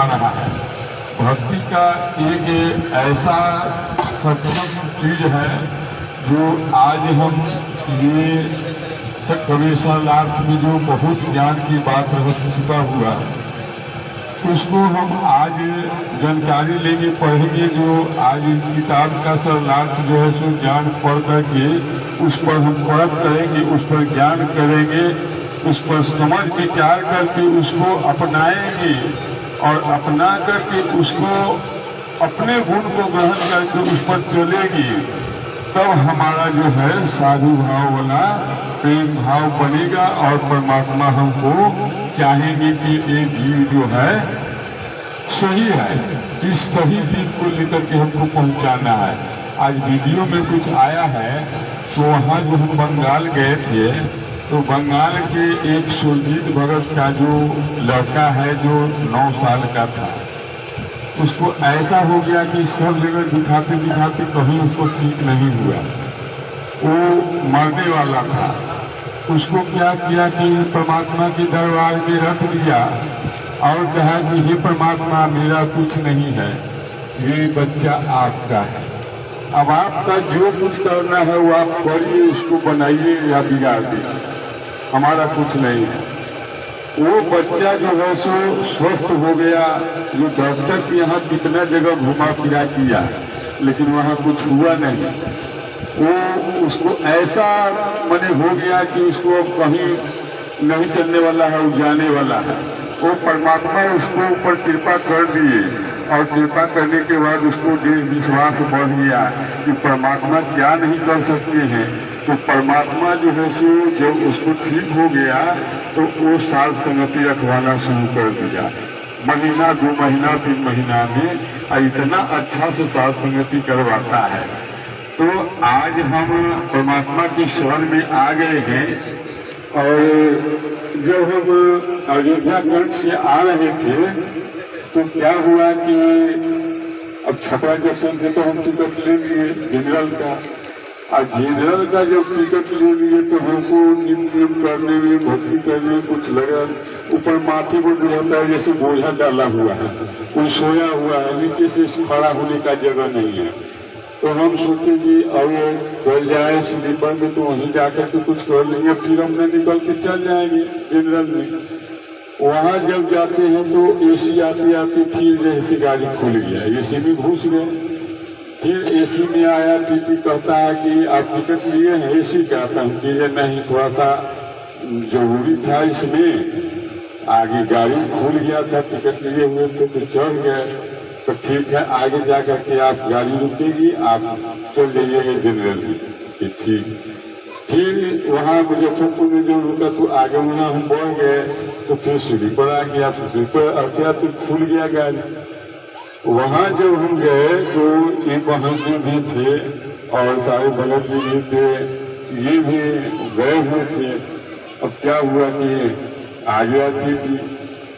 रहा है। भक्ति का एक ऐसा सक्षम चीज है जो आज हम ये कवि शालार्थ में जो बहुत ज्ञान की बात रह चुका हुआ, उसको हम आज जानकारी लेंगे, पढ़ेंगे। जो आज इस किताब का शरणार्थ जो है सो ज्ञान पढ़ करके उस पर हम परख करेंगे, उस पर ज्ञान करेंगे, उस पर समझ विचार करके उसको अपनाएंगे और अपना करके उसको अपने गुण को ग्रहण करके उस पर चलेंगे, तब हमारा जो है साधु भाव वाला प्रेम भाव बनेगा और परमात्मा हमको चाहेंगे कि ये जीव जो है सही है, इस सही चीज को लेकर के हमको पहुंचाना है। आज वीडियो में कुछ आया है तो वहाँ जो हम बंगाल गए थे तो बंगाल के एक सुरजीत भगत का जो लड़का है जो 9 साल का था, उसको ऐसा हो गया कि सब जगह दिखाते दिखाते कहीं उसको ठीक नहीं हुआ, वो मरने वाला था। उसको क्या किया कि परमात्मा के दरबार में रख दिया और कहा कि हे परमात्मा, मेरा कुछ नहीं है, ये बच्चा आपका है, अब आपका जो कुछ करना है वो आप करिए, उसको बनाइए या बिगाड़ दीजिए, हमारा कुछ नहीं है। वो बच्चा जो है सो स्वस्थ हो गया। जो डॉक्टर के यहाँ कितना जगह घुमा फिरा किया लेकिन वहाँ कुछ हुआ नहीं। वो उसको ऐसा मने हो गया कि उसको अब कहीं नहीं चलने वाला है, वो जाने वाला है। वो परमात्मा उसको ऊपर कृपा कर दिए और कृपा करने के बाद उसको विश्वास बढ़ गया कि परमात्मा क्या नहीं कर सकते हैं। तो परमात्मा जो है सो जब उसको ठीक हो गया तो वो साथ संगति रखवाना शुरू कर दिया। महीना 2 महीना 3 महीना में इतना अच्छा से साथ संगति करवाता है। तो आज हम परमात्मा की शरण में आ गए हैं और जब हम अयोध्या गढ़ से आ रहे थे तो क्या हुआ कि अब छपरा जंक्शन से तो हम टिकट ले लिए जनरल का, और जनरल का जब टिकट ले लिए तो हमको नियम करने में भक्ति करने में कुछ लगा। ऊपर माथे पर जो होता है जैसे बोझा डाला हुआ है, कोई सोया हुआ है, नीचे से खड़ा होने का जगह नहीं है। तो हम सोचे कि अब चल जाए स्लीपर में तो वहीं जाकर के कुछ कर लेंगे, फिर हमने निकल के चल जाएंगे जनरल में। वहाँ जब जाते हैं तो एसी आती आती फिर जैसे गाड़ी खुल गया, एसी में घुस गए। फिर एसी में आया, टीटी कहता है कि आप टिकट लिए हैं एसी का? हम चीजें नहीं, थोड़ा सा जरूरी था इसमें, आगे गाड़ी खुल गया था, टिकट लिए हुए थे तो चढ़ गए। तो ठीक है, आगे जा करके आप गाड़ी रुकेगी, आप चल जाइएगा जनरल में। ठीक। फिर वहाँ मुजफ्फरपुर में जो रुका तो आगे वहाँ हम बढ़ गए तो फिर स्लीपर आ गया, स्लीपर आ गया तो खुल गया गाड़ी। वहाँ जब हम गए तो एक वहाँ जी भी थे और सारे भगत जी भी थे, ये भी गए हुए थे। अब क्या हुआ कि आ गया थी,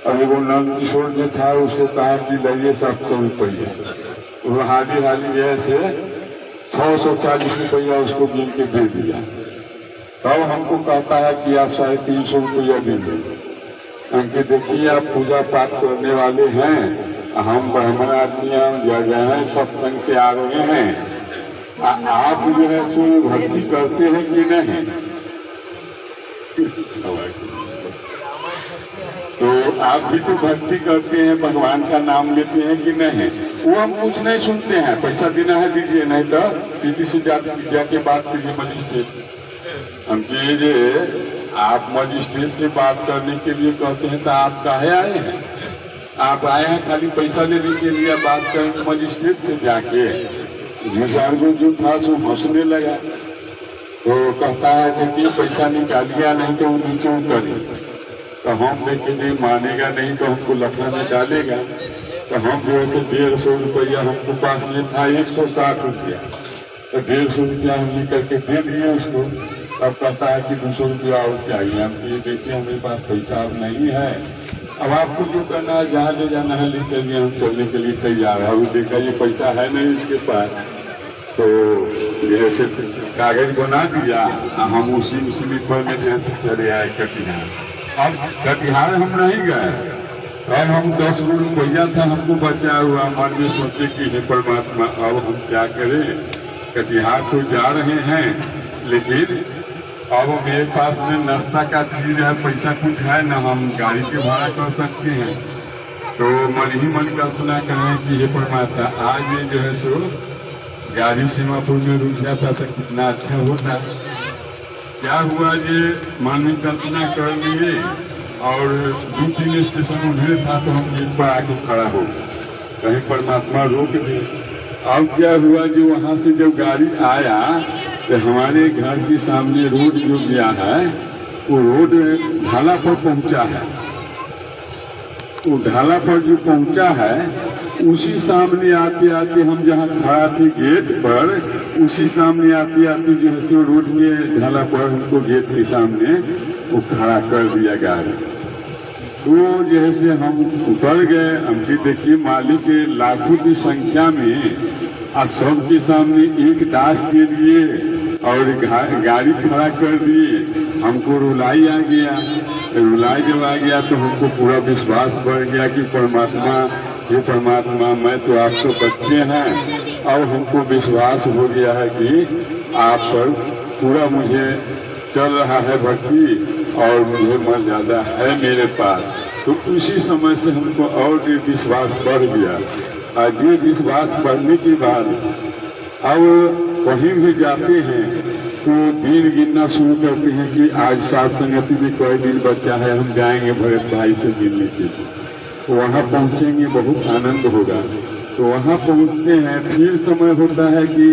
अब वो नंद किशोर जो था उसको कहा कि लाइए 700 रुपया, वो हाली ऐसे 640 रुपया उसको गिन के दे दिया। तब हमको कहता है कि आप 350 रुपया दीजिए, क्योंकि देखिए आप पूजा पाठ करने वाले हैं, हम ब्राह्मण आदमी हैं, सत्संग से आ रहे हैं, आप जो है सो भक्ति करते हैं कि नहीं? तो आप भी तो भक्ति करते हैं, भगवान का नाम लेते हैं कि नहीं? वो हम कुछ नहीं सुनते हैं, पैसा देना है दीजिए, नहीं तो टीटी से जाके बात कीजिए मजिस्ट्रेट। हम कहे आप मजिस्ट्रेट से बात करने के लिए कहते हैं तो आप काहे आए हैं? आप आए हैं खाली पैसा लेने के लिए, बात करें मजिस्ट्रेट से जाके। गुजारगो जो था सो हंसने लगा, तो कहता है कि पैसा निकालिया नहीं तो वो नीचे उतरे। तो हम देखे नहीं, मानेगा नहीं तो हमको लखनऊ में डालेगा। तो हम जो है 150 रुपया हमको पास में था, 160 रुपया, तो 150 रुपया हम लेकर के दे दिए उसको। अब कहता है कि 200 रुपया और चाहिए। हम ये देखिए हमारे पास पैसा अब नहीं है, अब आपको जो करना है जहाँ ले जाना है ले चलिए, हम चलने के लिए तैयार है। अभी देखा ये पैसा है नहीं इसके पास, तो ऐसे कागज बना दिया, हम उसी पर में चले आए कटिहार। अब कटिहार हम नहीं गए, और हम 10 रुपया था हमको बचा हुआ, मन में सोचे कि हे परमात्मा अब हम क्या करें, कटिहार तो जा रहे हैं लेकिन अब मेरे पास में नाश्ता का चीज है, पैसा कुछ है न, हम गाड़ी के भाड़ा कर सकते हैं। तो मन ही मन कल्पना करें कि हे परमात्मा आज ये जो है सो गाड़ी सीमापुर में रुक जाता तो कितना अच्छा होता। क्या हुआ ये मन में कल्पना कर लिए और 2-3 स्टेशन उधर था तो हम गेट पर आके खड़ा हो कहीं परमात्मा रोक दे। अब क्या हुआ जो वहाँ से जब गाड़ी आया तो हमारे घर के सामने रोड जो गया है वो रोड ढाला पर पहुँचा है। वो ढाला पर जो पहुँचा है उसी सामने आते आते हम जहाँ खड़ा थे गेट पर, उसी सामने आते आते जो है सो रोड के ढाला पर हमको गेट के सामने वो खड़ा कर दिया गाड़ी। तो जैसे हम उतर गए, हमकी देखिए मालिक के लाखों की संख्या में और सबके सामने एक दास के लिए और गाड़ी खड़ा कर दिए। हमको रुलाई आ गया, रुलाई जब आ गया तो हमको पूरा विश्वास बढ़ गया कि परमात्मा, ये परमात्मा मैं तो आप तो बच्चे हैं। अब हमको विश्वास हो गया है कि आप पर पूरा मुझे चल रहा है भक्ति और मुझे मर्यादा है मेरे पास। तो उसी समय से हमको और भी विश्वास बढ़ गया। और ये विश्वास बढ़ने के बाद अब कहीं भी जाते हैं तो दिन गिनना शुरू करते हैं कि आज साथ संगति में कोई दिन बचा है, हम जाएंगे भरत भाई से मिलने के लिए, तो वहाँ पहुँचेंगे, बहुत आनंद होगा। तो वहाँ पहुँचते हैं, फिर समय होता है कि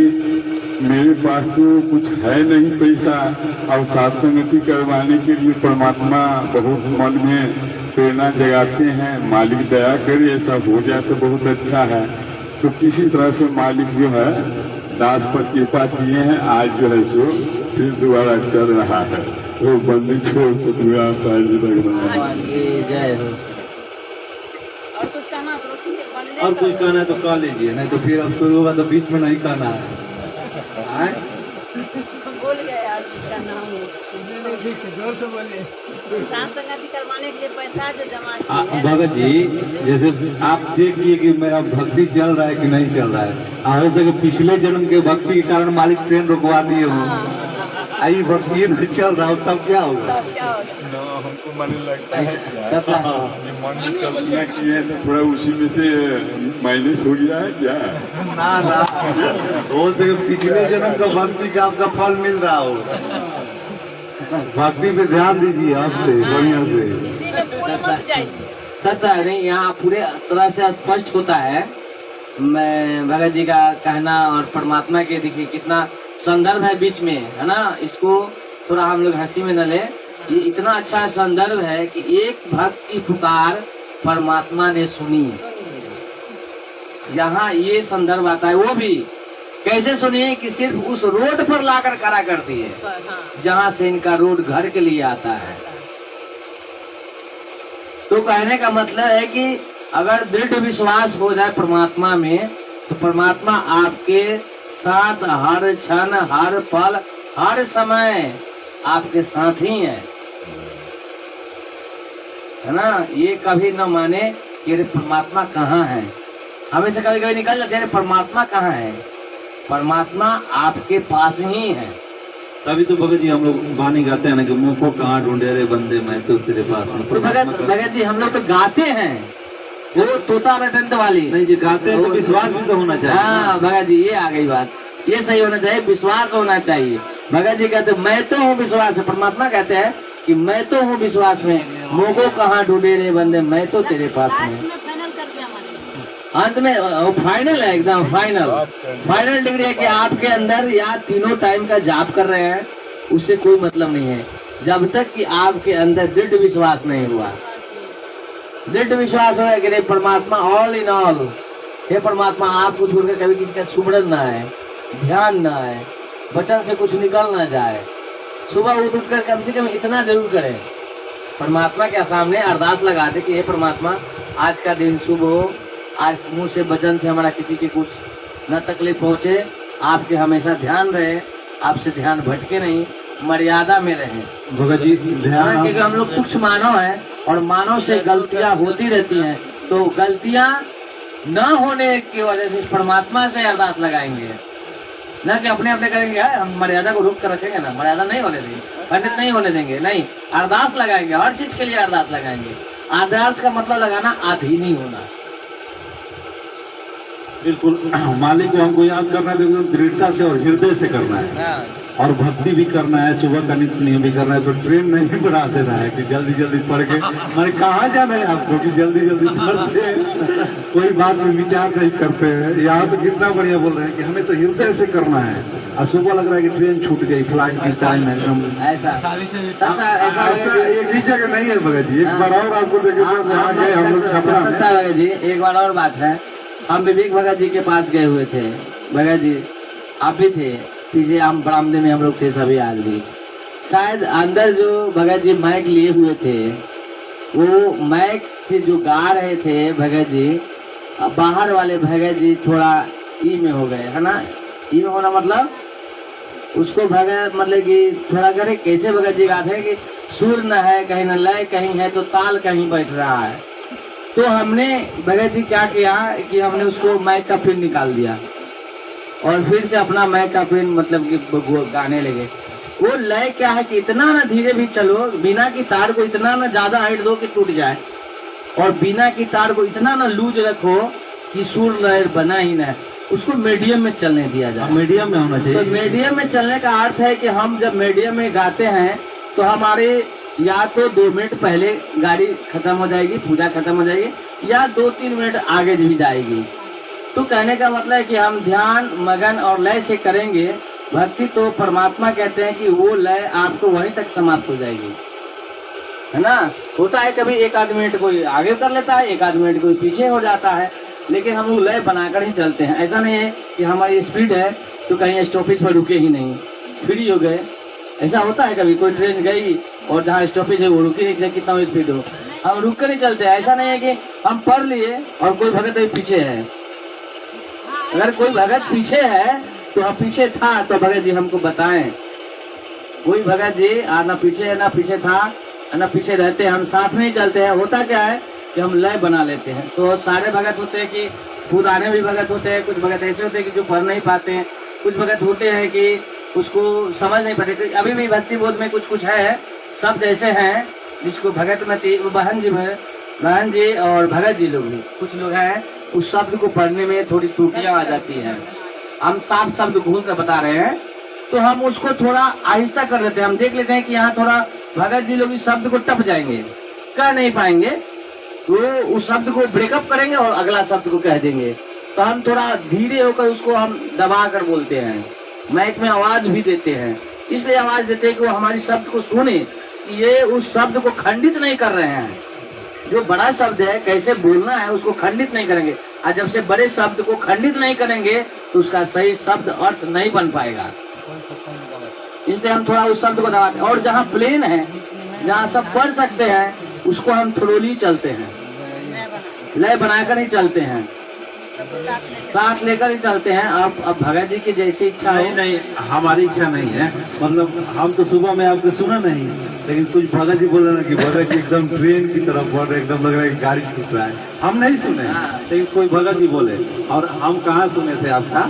मेरे पास तो कुछ है नहीं पैसा, और साथ संगति करवाने के लिए परमात्मा बहुत मन में प्रेरणा जगाते हैं, मालिक दया करे ऐसा हो जाए तो बहुत अच्छा है। तो किसी तरह से मालिक जो है दास पर कृपा किए हैं, आज जो है सो फिर दोबारा चल रहा है। वो बंदी छोड़ से पूरा लग रहा है। जय हो। और कुछ कहना तो और कुछ कहना है तो कह लीजिए, नहीं तो फिर अब शुरू होगा तो बीच में नहीं कहना है। बोल गए यार, उसका नाम ठीक से जोर से बोलिए। साथ संगति करवाने के लिए पैसा जो जमा किए भगत जी, जैसे आप चेक किए कि मेरा भक्ति चल रहा है कि नहीं चल रहा है। हो सके पिछले जन्म के भक्ति के कारण मालिक ट्रेन रुकवा दिए हो, आई भक्ति नहीं चल रहा हो तब क्या होगा? तब क्या होगा? हमको मन लगता है ये मन में कल्पना किए तो थोड़ा उसी में से माइनस हो गया है क्या? ना हो सके पिछले जन्म का भक्ति का आपका फल मिल रहा हो। भक्ति पे ध्यान दीजिए आपसे बढ़िया से, इसी में पूरे मत जाइए। सच नहीं, यहाँ पूरे तरह से स्पष्ट होता है। मैं भगत जी का कहना और परमात्मा के देखिए कितना संदर्भ है बीच में, है ना। इसको थोड़ा हम लोग हंसी में न ले, ये इतना अच्छा संदर्भ है कि एक भक्त की पुकार परमात्मा ने सुनी। यहाँ ये संदर्भ आता है, वो भी कैसे सुनिए कि सिर्फ उस रोड पर लाकर खड़ा करती है जहाँ से इनका रोड घर के लिए आता है। तो कहने का मतलब है कि अगर दृढ़ विश्वास हो जाए परमात्मा में तो परमात्मा आपके साथ हर क्षण, हर पल, हर समय आपके साथ ही है ना। ये कभी न माने कि अरे परमात्मा कहाँ है। हमेशा कभी कभी निकल जाते हैं परमात्मा कहाँ है। परमात्मा आपके पास ही है। तभी तो भगत जी हम लोग वाणी गाते हैं ना कि मुंह को कहाँ ढूंढे रे बंदे, मैं तो तेरे पास हूँ। तो भगत जी हम लोग तो गाते हैं, वो तोता रटंत वाली नहीं जी, गाते हैं तो विश्वास भी तो होना चाहिए। हाँ भगत जी, ये आ गई बात, ये सही होना चाहिए, विश्वास होना चाहिए। भगत जी कहते मैं तो हूँ विश्वास में, परमात्मा कहते हैं कि मैं तो हूँ विश्वास में, मुँह को कहाँ ढूंढे रे बंदे, मैं तो तेरे पास हूँ। अंत में फाइनल है, एकदम फाइनल डिग्री है कि आपके अंदर या तीनों टाइम का जाप कर रहे हैं, उससे कोई मतलब नहीं है जब तक कि आपके अंदर दृढ़ विश्वास नहीं हुआ। दृढ़ विश्वास हो कि नहीं परमात्मा ऑल इन ऑल, हे परमात्मा आपको छोड़कर कभी किसी का सुमरन ना है, ध्यान ना है, वचन से कुछ निकल ना जाए। सुबह उठ कर कम से कम इतना जरूर करें, परमात्मा के सामने अरदास लगा दे कि हे परमात्मा आज का दिन शुभ हो, आज मुंह से वचन से हमारा किसी की कुछ न तकलीफ पहुँचे, आपके हमेशा ध्यान रहे, आपसे ध्यान भटके नहीं, मर्यादा में रहे। भगत जी ध्यान, क्योंकि हम लोग कुछ मानव है, और मानव से गलतियां होती रहती हैं, तो गलतियां न होने की वजह से परमात्मा से अरदास लगाएंगे, न कि अपने अपने करेंगे हम मर्यादा को रोक कर रखेंगे ना, मर्यादा नहीं होने देंगे, खंडित नहीं होने देंगे, नहीं, अरदास लगाएंगे, हर चीज के लिए अरदास लगाएंगे। अरदास का मतलब लगाना अधीनी होना। बिल्कुल, मालिक को हमको याद करना है, तो दृढ़ता से और हृदय से करना है, और भक्ति भी करना है, सुबह का नित्य नियम भी करना है। तो ट्रेन नहीं बढ़ा देना है कि जल्दी जल्दी पढ़ के मैंने कहाँ जाना है आपको कि जल्दी जल्दी पढ़ते, कोई बात में विचार नहीं करते हैं। यहाँ तो कितना बढ़िया बोल रहे हैं कि हमें तो हृदय से करना है, और सुबह लग रहा है कि ट्रेन छूट गई, फ्लाइट की टाइम है एकदम ऐसा ऐसा एक ही जगह नहीं है भगत जी। एक बार और आपको देखे वहाँ गए हम लोग छपरा में। भगत जी एक बार और बात है, हम विवेक भगत जी के पास गए हुए थे, भगत जी आप भी थे, पीछे हम बरामदे में हम लोग थे सभी आदमी, शायद अंदर जो भगत जी माइक लिए हुए थे, वो माइक से जो गा रहे थे भगत जी, बाहर वाले भगत जी थोड़ा ई में हो गए, है ना। ई में होना मतलब उसको भगत मतलब कि थोड़ा करे कैसे भगत जी गाते हैं कि सुर न है कहीं, न लय कहीं है, तो ताल कहीं बैठ रहा है। तो हमने भगत जी क्या किया कि हमने उसको माइक का पिन निकाल दिया और फिर से अपना माइक का पिन मतलब कि गाने लगे। वो लय क्या है कि इतना ना धीरे भी चलो, बिना की तार को इतना ना ज्यादा हाइट दो कि टूट जाए, और बिना की तार को इतना ना लूज रखो कि सुर लय बना ही ना, उसको मीडियम में चलने दिया जाए। मीडियम में होना चाहिए। तो मीडियम में चलने का अर्थ है कि हम जब मीडियम में गाते हैं तो हमारे या तो 2 मिनट पहले गाड़ी खत्म हो जाएगी, पूजा खत्म हो जाएगी, या 2-3 मिनट आगे भी जाएगी। तो कहने का मतलब है कि हम ध्यान मगन और लय से करेंगे भक्ति, तो परमात्मा कहते हैं कि वो लय आपको वहीं तक समाप्त हो जाएगी, है ना। होता है कभी 1-8 मिनट कोई आगे कर लेता है, 1-8 मिनट कोई पीछे हो जाता है, लेकिन हम लोग लय बनाकर ही चलते हैं। ऐसा नहीं है कि हमारी स्पीड है तो कहीं स्टॉपेज पर रुके ही नहीं, फ्री हो गए। ऐसा होता है कभी कोई ट्रेन गई और जहाँ स्टॉपेज है वो रुकी नहीं, कितना स्पीड हो, हम रुक कर नहीं चलते। ऐसा नहीं है कि हम पढ़ लिए और कोई भगत पीछे है, अगर कोई भगत पीछे है तो हम पीछे था तो भगत जी हमको बताएं। कोई भगत जी ना पीछे है ना पीछे था ना पीछे रहते, हम साथ में ही चलते हैं। होता क्या है कि हम लय बना लेते हैं। तो सारे भगत होते हैं कि पुराने भी भगत होते हैं, कुछ भगत ऐसे होते हैं कि जो पढ़ नहीं पाते हैं, कुछ भगत होते हैं कि उसको समझ नहीं पाते। अभी भी भक्ति बोध में कुछ कुछ है शब्द ऐसे हैं जिसको भगत मती बहन जी और भगत जी लोग भी कुछ लोग हैं, उस शब्द को पढ़ने में थोड़ी त्रुटियां आ जाती हैं। हम साफ शब्द घूम कर बता रहे हैं तो हम उसको थोड़ा आहिस्ता कर लेते हैं। हम देख लेते हैं कि यहाँ थोड़ा भगत जी लोग इस शब्द को टप जाएंगे, कह नहीं पाएंगे, तो उस शब्द को ब्रेकअप करेंगे और अगला शब्द को कह देंगे। तो हम थोड़ा धीरे होकर उसको हम दबा कर बोलते हैं, माइक में आवाज भी देते हैं। इसलिए आवाज देते हैं कि वो हमारी शब्द को सुने, ये उस शब्द को खंडित नहीं कर रहे हैं। जो बड़ा शब्द है कैसे बोलना है उसको खंडित नहीं करेंगे, और जब से बड़े शब्द को खंडित नहीं करेंगे तो उसका सही शब्द अर्थ नहीं बन पाएगा। इसलिए हम थोड़ा उस शब्द को दबाते हैं। और जहाँ प्लेन है, जहाँ सब पढ़ सकते हैं, उसको हम थ्रोली चलते हैं, लय बनाकर ही चलते हैं, साथ लेकर ही चलते हैं। अब भगत जी की जैसी इच्छा हो। नहीं, हमारी इच्छा नहीं है। मतलब हम तो सुबह में आपको सुना नहीं, लेकिन कुछ भगत जी बोल रहे हैं कि भगत जी एकदम ट्रेन की तरफ बढ़ रहे, एकदम लग रहा है कि गाड़ी छूट रहा है। हम नहीं सुने, लेकिन कोई भगत जी बोले। और हम कहाँ सुने थे आपका,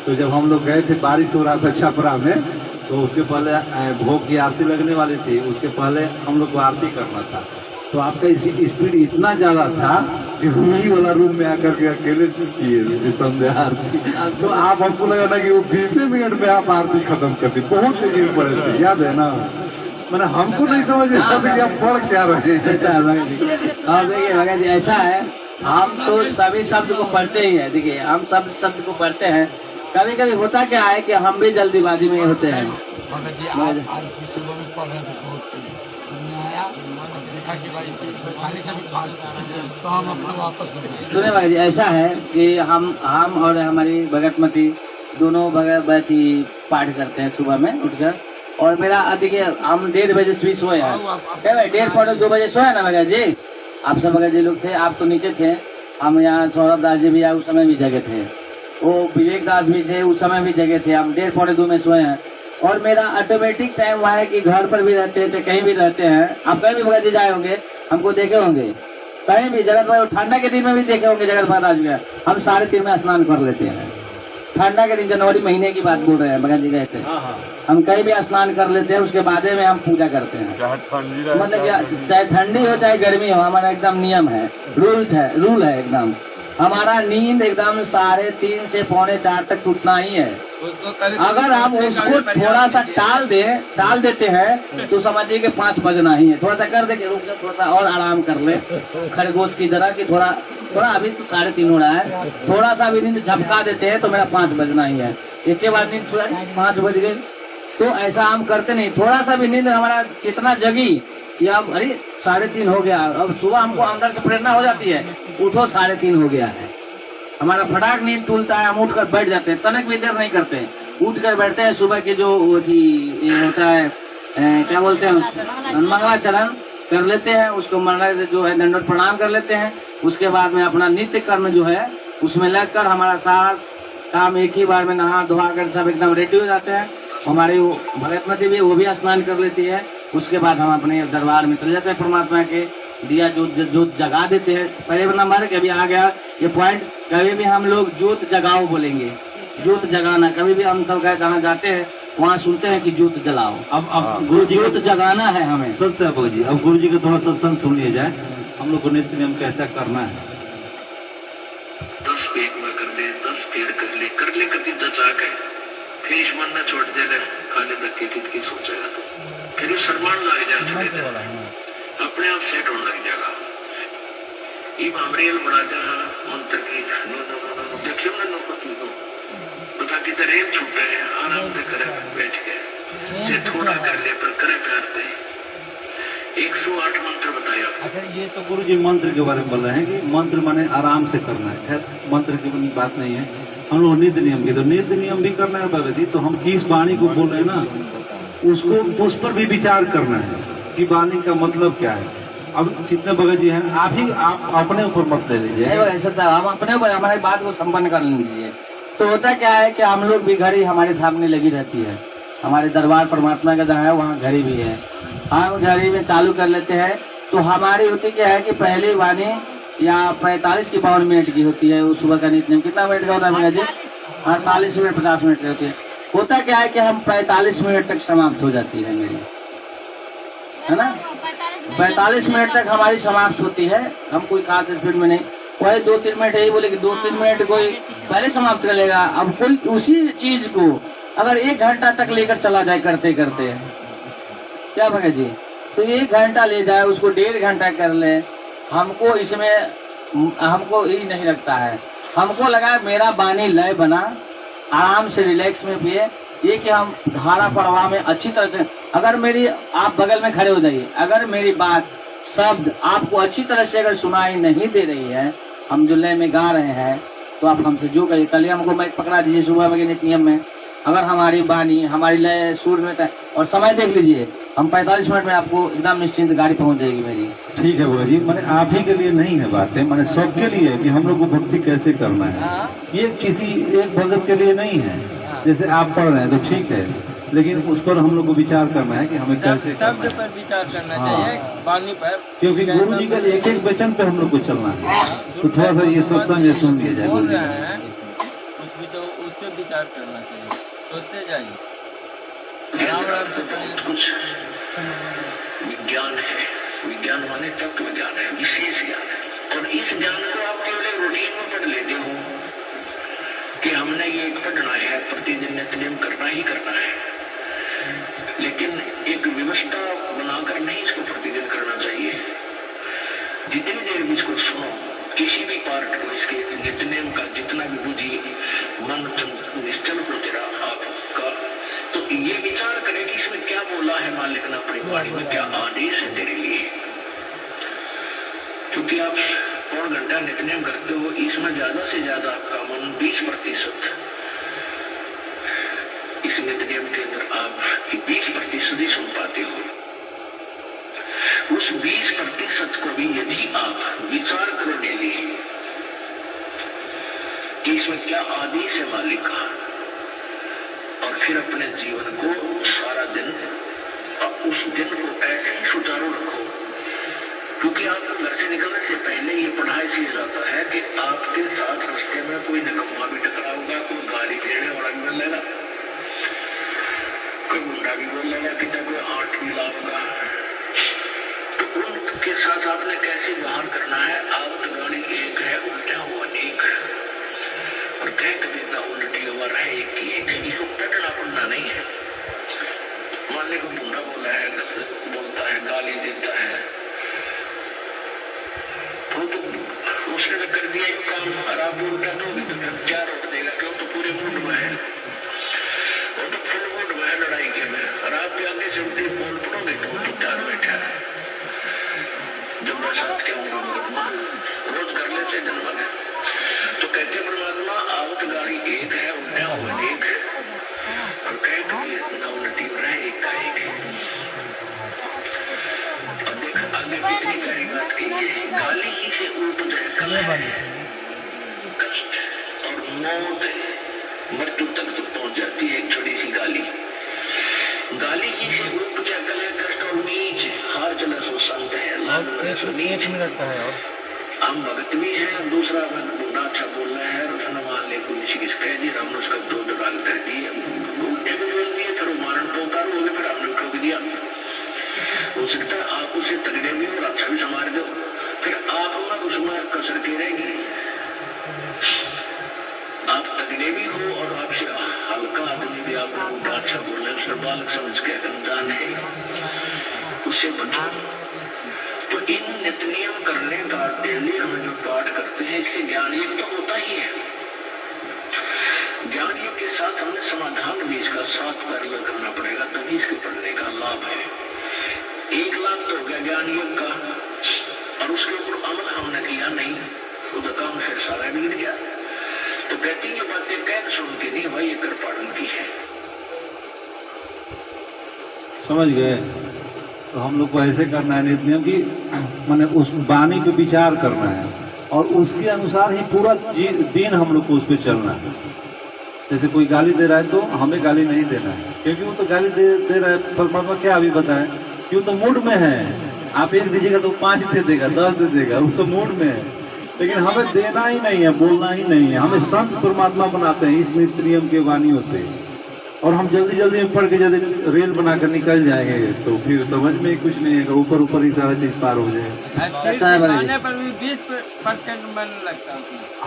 तो जब हम लोग गए थे, बारिश हो रहा था छपरा में, तो उसके पहले भोग की आरती लगने वाली थी, उसके पहले हम लोग को आरती करना था। तो आपका स्पीड इतना ज्यादा था कि वही वाला रूम में आकर के अकेले किए समझे आरती। तो आप हमको लगा था कि वो 20 मिनट में आप आरती खत्म करती, बहुत तेजी में पड़े थे, याद है ना। मैंने हमको नहीं समझ आता था कि आप पढ़ क्या रहे हैं। और देखिए भगत जी ऐसा है, हम तो सभी शब्द को पढ़ते ही है। देखिए हम सब शब्द को पढ़ते हैं। कभी कभी होता क्या है कि हम भी जल्दीबाजी में होते हैं। सुने भगत जी, ऐसा है कि हम और हमारी भगतमती दोनों भगवती पाठ करते हैं सुबह में उठकर। और मेरा देखिए हम 1:30 बजे सुई सोए हैं, 1:30-2 बजे सोए ना भगत जी। आप सब भगत जी लोग थे, आप तो नीचे थे, हम यहाँ सौरभ दास जी भी आए, उस समय भी जगह थे, वो विवेक दास भी थे, उस समय भी जगह थे। हम 1:30-2 में सोए हैं। और मेरा ऑटोमेटिक टाइम हुआ है कि घर पर भी रहते थे, कहीं भी रहते हैं, आप कहीं भी भगत जी जाए होंगे हमको देखे होंगे कहीं भी जगत में, ठंडा के दिन में भी देखे होंगे जगत महाराज में हम 3:30 में स्नान कर लेते हैं। ठंडा के दिन जनवरी महीने की बात बोल रहे हैं, भगत जी गए थे, हम कहीं भी स्नान कर लेते हैं, उसके बाद में हम पूजा करते हैं। मतलब चाहे ठंडी हो चाहे गर्मी हो, हमारा एकदम नियम है, रूल है एकदम। हमारा नींद एकदम 3:30 से 3:45 तक टूटना ही है। अगर आप उसको थोड़ा सा टाल देते हैं तो समझिए कि 5 बजना ही है। थोड़ा सा कर दे के रुक जा, थोड़ा सा और आराम कर ले खरगोश की तरह कि थोड़ा अभी तो 3:30 हो रहा है, थोड़ा सा भी नींद झपका देते हैं तो मेरा 5 बजना ही है। एक के बाद नींद 5 बज गई, तो ऐसा हम करते नहीं। थोड़ा सा भी नींद हमारा कितना जगी या अरे 3:30 हो गया, अब सुबह हमको अंदर से प्रेरणा हो जाती है, उठो 3:30 हो गया है। हमारा फटाक नींद टूटता है, हम उठकर बैठ जाते हैं, तनक भी देर नहीं करते, उठ कर बैठते हैं। सुबह की जो ये होता है क्या बोलते हैं, मंगलाचरण कर लेते हैं, उसको मंगला जो है दंडवत प्रणाम कर लेते हैं। उसके बाद में अपना नित्य कर्म जो है उसमें लगकर हमारा सारा काम एक ही बार में नहा धोआ कर सब एकदम रेडी हो जाते हैं। हमारी भगतमती भी वो भी स्नान कर लेती है। उसके बाद हम अपने दरबार में चले जाते हैं, परमात्मा के दिया जोत जगा देते हैं। पहले नंबर कभी आ गया ये पॉइंट, कभी भी हम लोग जोत जगाओ बोलेंगे, जोत जगाना। कभी भी हम सब जहाँ जाते हैं वहाँ सुनते हैं कि जोत जलाओ। अब गुरु जी जोत जगाना है हमें। सच है जी। अब गुरु जी का थोड़ा सत्संग सुन लिया जाए, हम लोग को नित्य नियम कैसा करना है। 10 पेट में कर दे, 10 फेर कर ले कति दचा के फिर ईश्वर न छोड़ देगा, खाने तक की सोचेगा तो फिर शर्मान लग जाए, थोड़ी देर अपने आप सेट होने लग जाएगा। ये मामरेल बना दे मंत्र की देखियो ना नो पता कि रेल छूटे हैं, आराम से करे बैठ के जे थोड़ा कर ले पर करे करते 108 मंत्र बताया। अच्छा, ये तो गुरु जी मंत्र के बारे में बोल रहे हैं कि मंत्र माने आराम से करना है। खैर मंत्र की बात नहीं है, हम लोग नित्य नियम की, तो नित्य नियम भी करना है भगत जी। तो हम किस वाणी को बोल रहे हैं ना, उसको उस पर भी विचार करना है कि वाणी का मतलब क्या है। अब कितने भगत जी हैं, आप अपने ऊपर मत ले लीजिए। ऐसा था, हम अपने ऊपर हमारी बात को संपन्न कर लीजिए। तो होता क्या है कि हम लोग भी घड़ी हमारे सामने लगी रहती है, हमारे दरबार परमात्मा का जहाँ है वहाँ घड़ी भी है, हम घड़ी में चालू कर लेते हैं। तो हमारी होती क्या है कि पहली वाणी या 45 की 52 मिनट की होती है। वो सुबह का नित्य नियम कितना मिनट का होता है भैया जी? 48 मिनट 50 मिनट की होती है। होता क्या है कि हम 45 मिनट तक समाप्त हो जाती है मेरी, है ना? 45 मिनट तक हमारी समाप्त होती है। हम कोई खास स्पीड में नहीं, कोई 2-3 मिनट यही बोले कि 2-3 मिनट कोई पहले समाप्त कर लेगा। अब कोई उसी चीज को अगर 1 घंटा तक लेकर चला जाए करते करते क्या भगत जी, तो 1 घंटा ले जाए, उसको 1.5 घंटा कर ले, हमको इसमें हमको यही नहीं लगता है। हमको लगा मेरा बानी लय बना, आराम से रिलैक्स में पिए, ये कि हम धारा प्रवाह में अच्छी तरह से, अगर मेरी आप बगल में खड़े हो जाइए, अगर मेरी बात शब्द आपको अच्छी तरह से अगर सुनाई नहीं दे रही है, हम जो लय में गा रहे हैं, तो आप हमसे जो कहिए। कल हमको मैच पकड़ा दीजिए सुबह में नित्य नियम में, अगर हमारी बानी हमारी लय सुर में है और समय देख लीजिए, हम 45 मिनट में आपको एकदम निश्चिंत गाड़ी पहुंच जाएगी मेरी। ठीक है भगत जी, मैंने आप ही के लिए नहीं है बातें, मैंने सबके लिए है कि हम लोग को भक्ति कैसे करना है। ये किसी एक भगत के लिए नहीं है। जैसे आप पढ़ रहे हैं तो ठीक है, लेकिन उस पर हम लोग को विचार करना है कि हमें कैसे शब्द पर विचार करना चाहिए, वाणी पर, क्योंकि गुरु जी का एक एक वचन पे हम लोग को चलना है। तो थोड़ा सा ये सत्संग सुन लिया जाए। बोल रहे हैं कुछ भी तो उस पर विचार करना चाहिए, सोचते जाइए, राम राम से बहुत कुछ विज्ञान है, विज्ञान माने तत्व ज्ञान है, विशेष ज्ञान है। और इस ज्ञान को आप केवल रूटीन में पढ़ लेते हो कि हमने ये पढ़ना है, प्रतिदिन नित्य नियम करना ही करना है, लेकिन एक व्यवस्था बनाकर नहीं इसको प्रतिदिन करना चाहिए। जितनी देर भी इसको सुनो, किसी भी पार्ट को इसके नित्य नियम का जितना भी बुद्धि मन निश्चल हो तेरा आपका, तो ये विचार करे कि इसमें क्या बोला है मालिक ने अपनी वाणी में, क्या आदेश है तेरे लिए। क्योंकि आप 1 घंटा नित्य नियम करते हो, इसमें ज्यादा से ज्यादा आपका मन 20% इस नित्य नियम के अंदर आप 20% ही सुन पाते हो। उस 20% को भी यदि आप विचार करो डेली कि इसमें क्या आदेश है मालिक का, और फिर अपने जीवन को सारा दिन उस दिन को ऐसे ही सुचारू रखो क्योंकि आपको घर से निकलने से पहले ये पढ़ाई सीख जाता है कि आपके साथ रास्ते में कोई निकम्मा भी टकराऊंगा, कोई गाली देने वाला भी मिलेगा, कोई गुंडा भी बोलेगा, कितना कोई आंट भी लाऊंगा। तो उनके साथ आपने कैसे व्यवहार करना है? आवत गाड़ी एक है, उल्टा हुआ एक है, और कह कभी ना उल्टी हुआ रहे एक की एक है। ये टटना पड़ना नहीं है। मान ली को गुंडा बोला है, बोलता है, गाली देता है, तो उसने तो कर दिया एक काम, और आप बोलता तो क्या रोक देगा? क्यों? तो पूरे मूड में है, वो तो फुल मूड में है लड़ाई के में, और आप भी आगे चलते बोल पड़ोगे तो वो तैयार बैठा है। जब मैं साथ के होंगे मुकदमा रोज कर लेते जन्म में, तो कहते परमात्मा आवत गाड़ी एक है, उल्टा हुआ एक है, और कहे कभी ना उल्टी रहे एक का एक है। और देखा आगे बिजली कहेगा कि गाली ही से ऊपर जाए कष्ट और मौत, मृत्यु तक तो पहुंच जाती है एक छोटी सी गाली। गाली ही से ऊपर जाए गले कष्ट और नीच, हार चला सो संत है, नीच हम भगत भी है। दूसरा बुरा अच्छा बोल रहा है, उसने मान ले पुलिस किस कह दी, हमने उसका दो दराल कर दिए, उल्टे भी बोल दिए, फिर मारण को उतारो हो गए, फिर हमने ठोक दिया। हो सकता है आप उसे तगड़े भी और अच्छा भी संभाल दो, फिर आप उसमें कसर के रहेंगे। आप तगड़े भी हो और आपसे हल्का आदमी भी आप उनका अच्छा बोल रहे, उसे बालक समझ के अनजान है, उससे बचो। तो इन नित्य नियम करने का डेली हम जो पाठ करते हैं, इससे ज्ञान योग तो होता ही है। ज्ञान योग के साथ हमें समाधान भी इसका 7 कार्य करना पड़ेगा, तभी इसके पढ़ने का लाभ है। 1 लाख तो हो गया ज्ञान योग का, और उसके ऊपर अमल हमने किया नहीं, वो तो काम फिर सारा बिगड़ गया। तो कहती ये बातें कह सुन के नहीं भाई, ये कर पालन की है। समझ गए? तो हम लोग को ऐसे करना है नित्य नियम की, माने उस वाणी पे विचार करना है, और उसके अनुसार ही पूरा दिन हम लोग को उस पर चलना है। जैसे कोई गाली दे रहा है तो हमें गाली नहीं देना है, क्योंकि वो तो गाली दे रहा है। परमात्मा क्या अभी बताएं, क्यों? तो मूड में है। आप 1 दीजिएगा तो 5 दे देगा, 10 दे देगा, वो तो मूड में है। लेकिन हमें देना ही नहीं है, बोलना ही नहीं है। हमें संत परमात्मा बनाते हैं इस नित्य नियम के वाणियों से, और हम जल्दी जल्दी में पढ़ के जल्दी रेल बनाकर निकल जाएंगे, तो फिर समझ में कुछ नहीं है, ऊपर ऊपर ही सारा चीज पार हो जाए। बनाने पर भी 20% मन लगता है।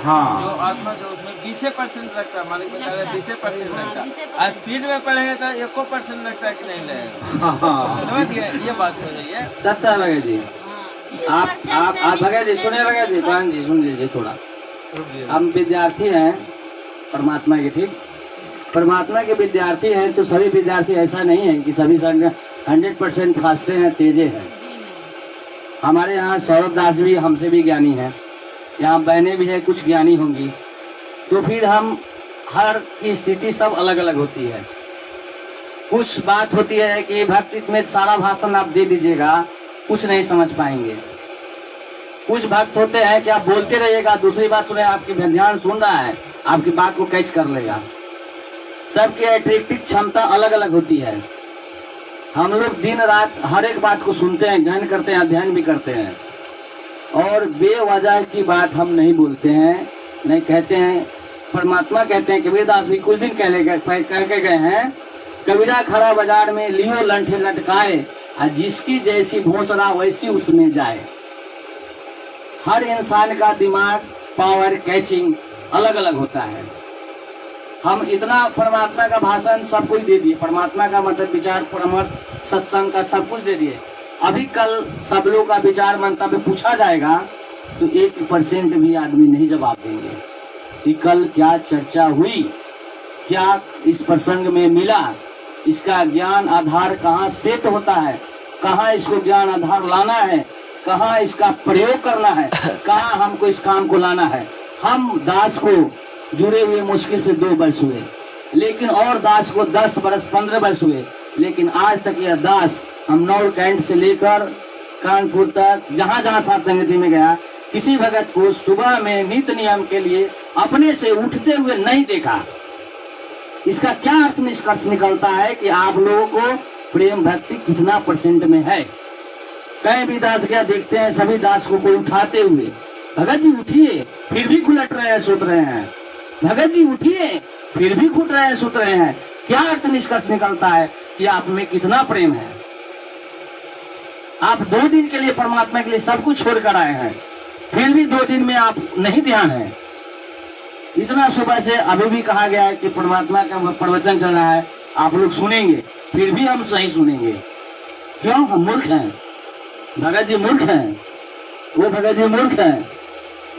हाँ, जो आत्मा जो उसमें 20% लगता है, मालिक बता रहे 20% लगता है। आज स्पीड में पढ़ेंगे तो 1% लगता है कि नहीं लगेगा। हाँ, समझ गए? ये बात हो रही है। सच्चा भगत जी, आप भगत जी सुने, भगत जी बहन जी सुन लीजिए थोड़ा। हम विद्यार्थी हैं परमात्मा के, ठीक? परमात्मा के विद्यार्थी हैं, तो सभी विद्यार्थी ऐसा नहीं है कि सभी 100% फास्टे हैं, तेजे हैं। हमारे यहाँ सौरभ दास भी हमसे भी ज्ञानी हैं, यहाँ बहनें भी है कुछ ज्ञानी होंगी। तो फिर हम हर की स्थिति सब अलग अलग होती है। कुछ बात होती है कि भक्ति में सारा भाषण आप दे दीजिएगा, कुछ नहीं समझ पाएंगे। कुछ भक्त होते हैं कि आप बोलते रहिएगा, दूसरी बात सुने, आपकी ध्यान सुन रहा है, आपकी बात को कैच कर लेगा। सबकी अट्रैक्टिव क्षमता अलग अलग होती है। हम लोग दिन रात हर एक बात को सुनते हैं, ज्ञान करते हैं, अध्ययन भी करते हैं, और बेवजह की बात हम नहीं बोलते हैं, नहीं कहते हैं। परमात्मा कहते हैं, कबीरदास भी कुछ दिन कह के गए हैं, कबीरा खड़ा बाजार में लियो लंठे लटकाए, और जिसकी जैसी भोंसरा वैसी उसमें जाए। हर इंसान का दिमाग, पावर, कैचिंग अलग अलग होता है। हम इतना परमात्मा का भाषण सब कुछ दे दिए, परमात्मा का मतलब विचार, परामर्श, सत्संग का सब कुछ दे दिए। अभी कल सब लोग का विचार मंतव्य पूछा जाएगा तो 1% भी आदमी नहीं जवाब देंगे कि कल क्या चर्चा हुई, क्या इस प्रसंग में मिला, इसका ज्ञान आधार कहाँ सेट होता है, कहाँ इसको ज्ञान आधार लाना है, कहाँ इसका प्रयोग करना है, कहाँ हमको इस काम को लाना है। हम दास को जुड़े हुए मुश्किल से 2 वर्ष हुए, लेकिन और दास को 10 वर्ष 15 वर्ष हुए, लेकिन आज तक यह दास हम नौर कैंट से लेकर कानपुर तक जहाँ जहाँ साथ संगति में गया, किसी भगत को सुबह में नित्य नियम के लिए अपने से उठते हुए नहीं देखा। इसका क्या अर्थ निष्कर्ष निकलता है कि आप लोगों को प्रेम भक्ति कितना % में है। कहीं भी दास क्या देखते हैं, सभी दास को कोई उठाते हुए, भगत जी उठिए, फिर भी खुलट रहे हैं, सुत रहे हैं। भगत जी उठिए, फिर भी खुट रहे हैं, सुत रहे हैं। क्या अर्थ निष्कर्ष निकलता है कि आप में कितना प्रेम है। आप 2 दिन के लिए परमात्मा के लिए सब कुछ छोड़कर आए हैं, फिर भी 2 दिन में आप नहीं ध्यान है। इतना सुबह से अभी भी कहा गया है कि परमात्मा का प्रवचन चल रहा है, आप लोग सुनेंगे, फिर भी हम सही सुनेंगे। क्यों? हम मूर्ख हैं। भगत जी मूर्ख हैं, वो भगत जी मूर्ख हैं।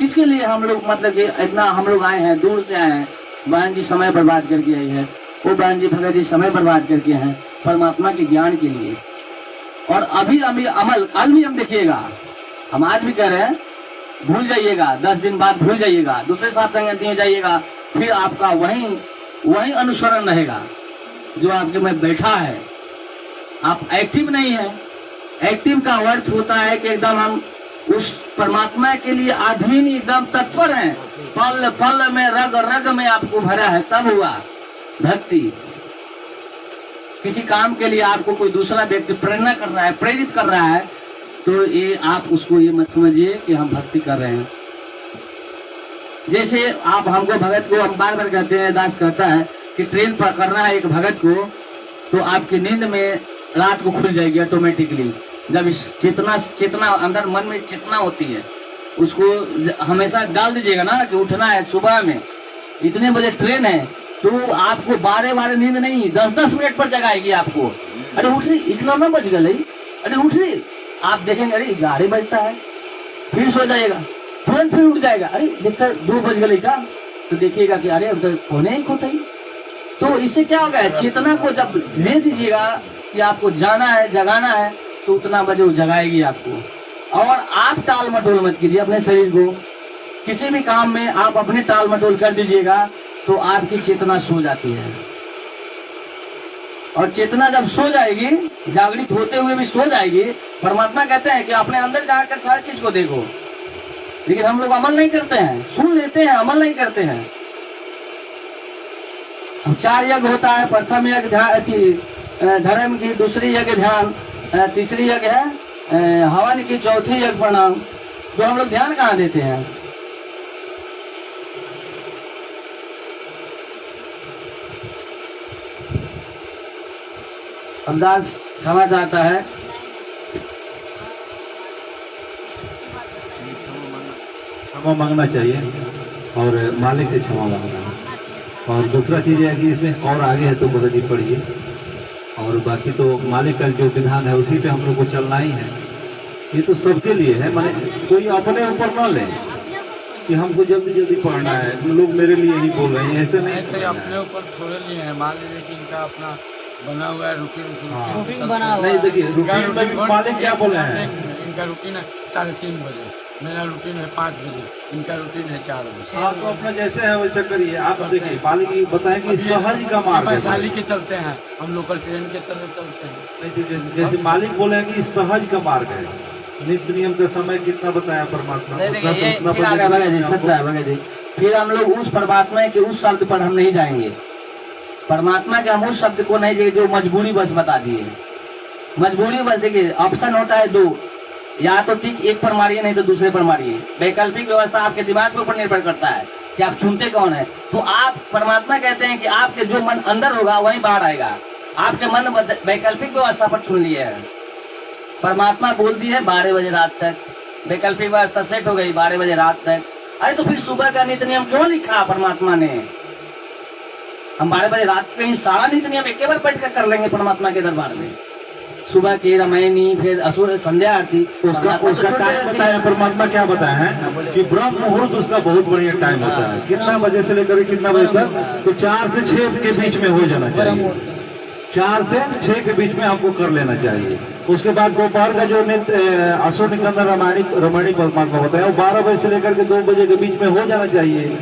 इसके लिए हम लोग मतलब कि इतना हम लोग आए हैं, दूर से आए हैं। बहन जी समय बर्बाद करके आई है, वो बहन जी भगत जी समय बर्बाद करके हैं परमात्मा के ज्ञान के लिए। और अभी अमल कल भी हम देखिएगा, हम आज भी कह रहे हैं, भूल जाइएगा, 10 दिन बाद भूल जाइएगा, दूसरे साथ संगति हो जाइएगा, फिर आपका वही अनुसरण रहेगा जो आपके में बैठा है। आप एक्टिव नहीं है। एक्टिव का अर्थ होता है कि एकदम हम उस परमात्मा के लिए आधीन एकदम तत्पर हैं, पल पल में रग रग में आपको भरा है, तब हुआ भक्ति। किसी काम के लिए आपको कोई दूसरा व्यक्ति प्रेरणा कर रहा है, प्रेरित कर रहा है, तो ये आप उसको ये मत समझिए कि हम भक्ति कर रहे हैं। जैसे आप हमको भगत को हम बार बार कहते हैं, दास कहता है कि ट्रेन पकड़ना है एक भगत को, तो आपकी नींद में रात को खुल जाएगी ऑटोमेटिकली। जब इस चेतना अंदर मन में चेतना होती है, उसको हमेशा डाल दीजिएगा ना कि उठना है सुबह में, इतने बजे ट्रेन है, तो आपको 12 नींद नहीं, 10 मिनट पर जगाएगी आपको। अरे उठ रही, इतना ना बज गई, अरे उठ रही, आप देखेंगे अरे 11 बजता है, फिर सो जाएगा, तुरंत फिर उठ जाएगा, अरे देखकर 2 बज गई का, तो देखिएगा कि अरे अब होने ही खोते ही। तो इससे क्या होगा, चेतना को जब ले दीजिएगा कि आपको जाना है, जगाना है, तो उतना बजे वो जगाएगी आपको। और आप टाल मटोल मत कीजिए अपने शरीर को, किसी भी काम में आप अपने टाल मटोल कर दीजिएगा तो आपकी चेतना सो जाती है। और चेतना जब सो जाएगी, जागृत होते हुए भी सो जाएगी। परमात्मा कहते हैं कि अपने अंदर जाकर सारी चीज को देखो, लेकिन हम लोग अमल नहीं करते हैं, सुन लेते हैं, अमल नहीं करते हैं। 4 यज्ञ होता है, प्रथम यज्ञ धर्म की, दूसरी यज्ञ ध्यान, तीसरी यज्ञ है हवन की, चौथी यज्ञ प्रणाम। तो हम लोग ध्यान कहाँ देते हैं? अंदाज क्षमा चाहता है, क्षमा मांगना चाहिए और मालिक से क्षमा मांगना है। और दूसरा चीज है कि इसमें और आगे है तो भगत जी पढ़िए, और बाकी तो मालिक का जो विधान है उसी पे हम लोग को चलना ही है। ये तो सबके लिए है, माने कोई अपने ऊपर न ले कि हमको जल्दी जल्दी पढ़ना है, लोग मेरे लिए ही बोल रहे हैं, ऐसे नहीं। तो अपने ऊपर थोड़े लिए हैं, मान लीजिए कि इनका अपना बना हुआ है रूटीन बना हुआ नहीं, देखिए रूटीन में भी मालिक क्या बोले हैं, इनका रूटीन है 3:30 बजे, मेरा रूटीन है 5 बजे, इनका रूटीन है 4 बजे। आप तो अपना जैसे है वैसे करिए। आप देखिए मालिक बताएं कि सहज का मार्ग है। वैशाली के चलते हैं हम, लोकल ट्रेन के तरह चलते हैं। नहीं, जैसे मालिक बोले हैं कि सहज का मार्ग है, नित्य नियम का समय कितना बताया परमात्मा, सच्चा है भगत जी। फिर हम लोग उस परमात्मा के उस शब्द पर हम नहीं जाएंगे, परमात्मा के हम उस शब्द को नहीं देंगे जो मजबूरी बस बता दिए। मजबूरी बस देखिए, ऑप्शन होता है 2, या तो ठीक एक पर मारिए, नहीं तो दूसरे पर मारिए। वैकल्पिक व्यवस्था आपके दिमाग के ऊपर निर्भर करता है कि आप चुनते कौन है। तो आप परमात्मा कहते हैं कि आपके जो मन अंदर होगा वही बाहर आएगा। आपके मन वैकल्पिक व्यवस्था पर चुन लिए है। परमात्मा बोल दी है 12 बजे रात तक, वैकल्पिक व्यवस्था सेट हो गई 12 बजे रात तक। अरे तो फिर सुबह का नित्य नियम क्यों लिखा परमात्मा ने? हम 12 बजे रात कहीं सारा नित्य नियम एक बार बैठ कर लेंगे परमात्मा के दरबार में। सुबह की रामायणी, फिर असुर संध्या आरती, उसका टाइम बताया परमात्मा क्या बताया है कि ब्रह्म मुहूर्त उसका बहुत बढ़िया टाइम होता है। कितना बजे से लेकर कितना बजे तक? तो 4 से 6 के बीच में हो जाना चाहिए। 4 से 6 के बीच में आपको कर लेना चाहिए। उसके बाद दोपहर का जो नित्य असुर निकंदन रामायणी परमात्मा बताया वो 12 बजे से लेकर के 2 बजे के बीच में हो जाना चाहिए।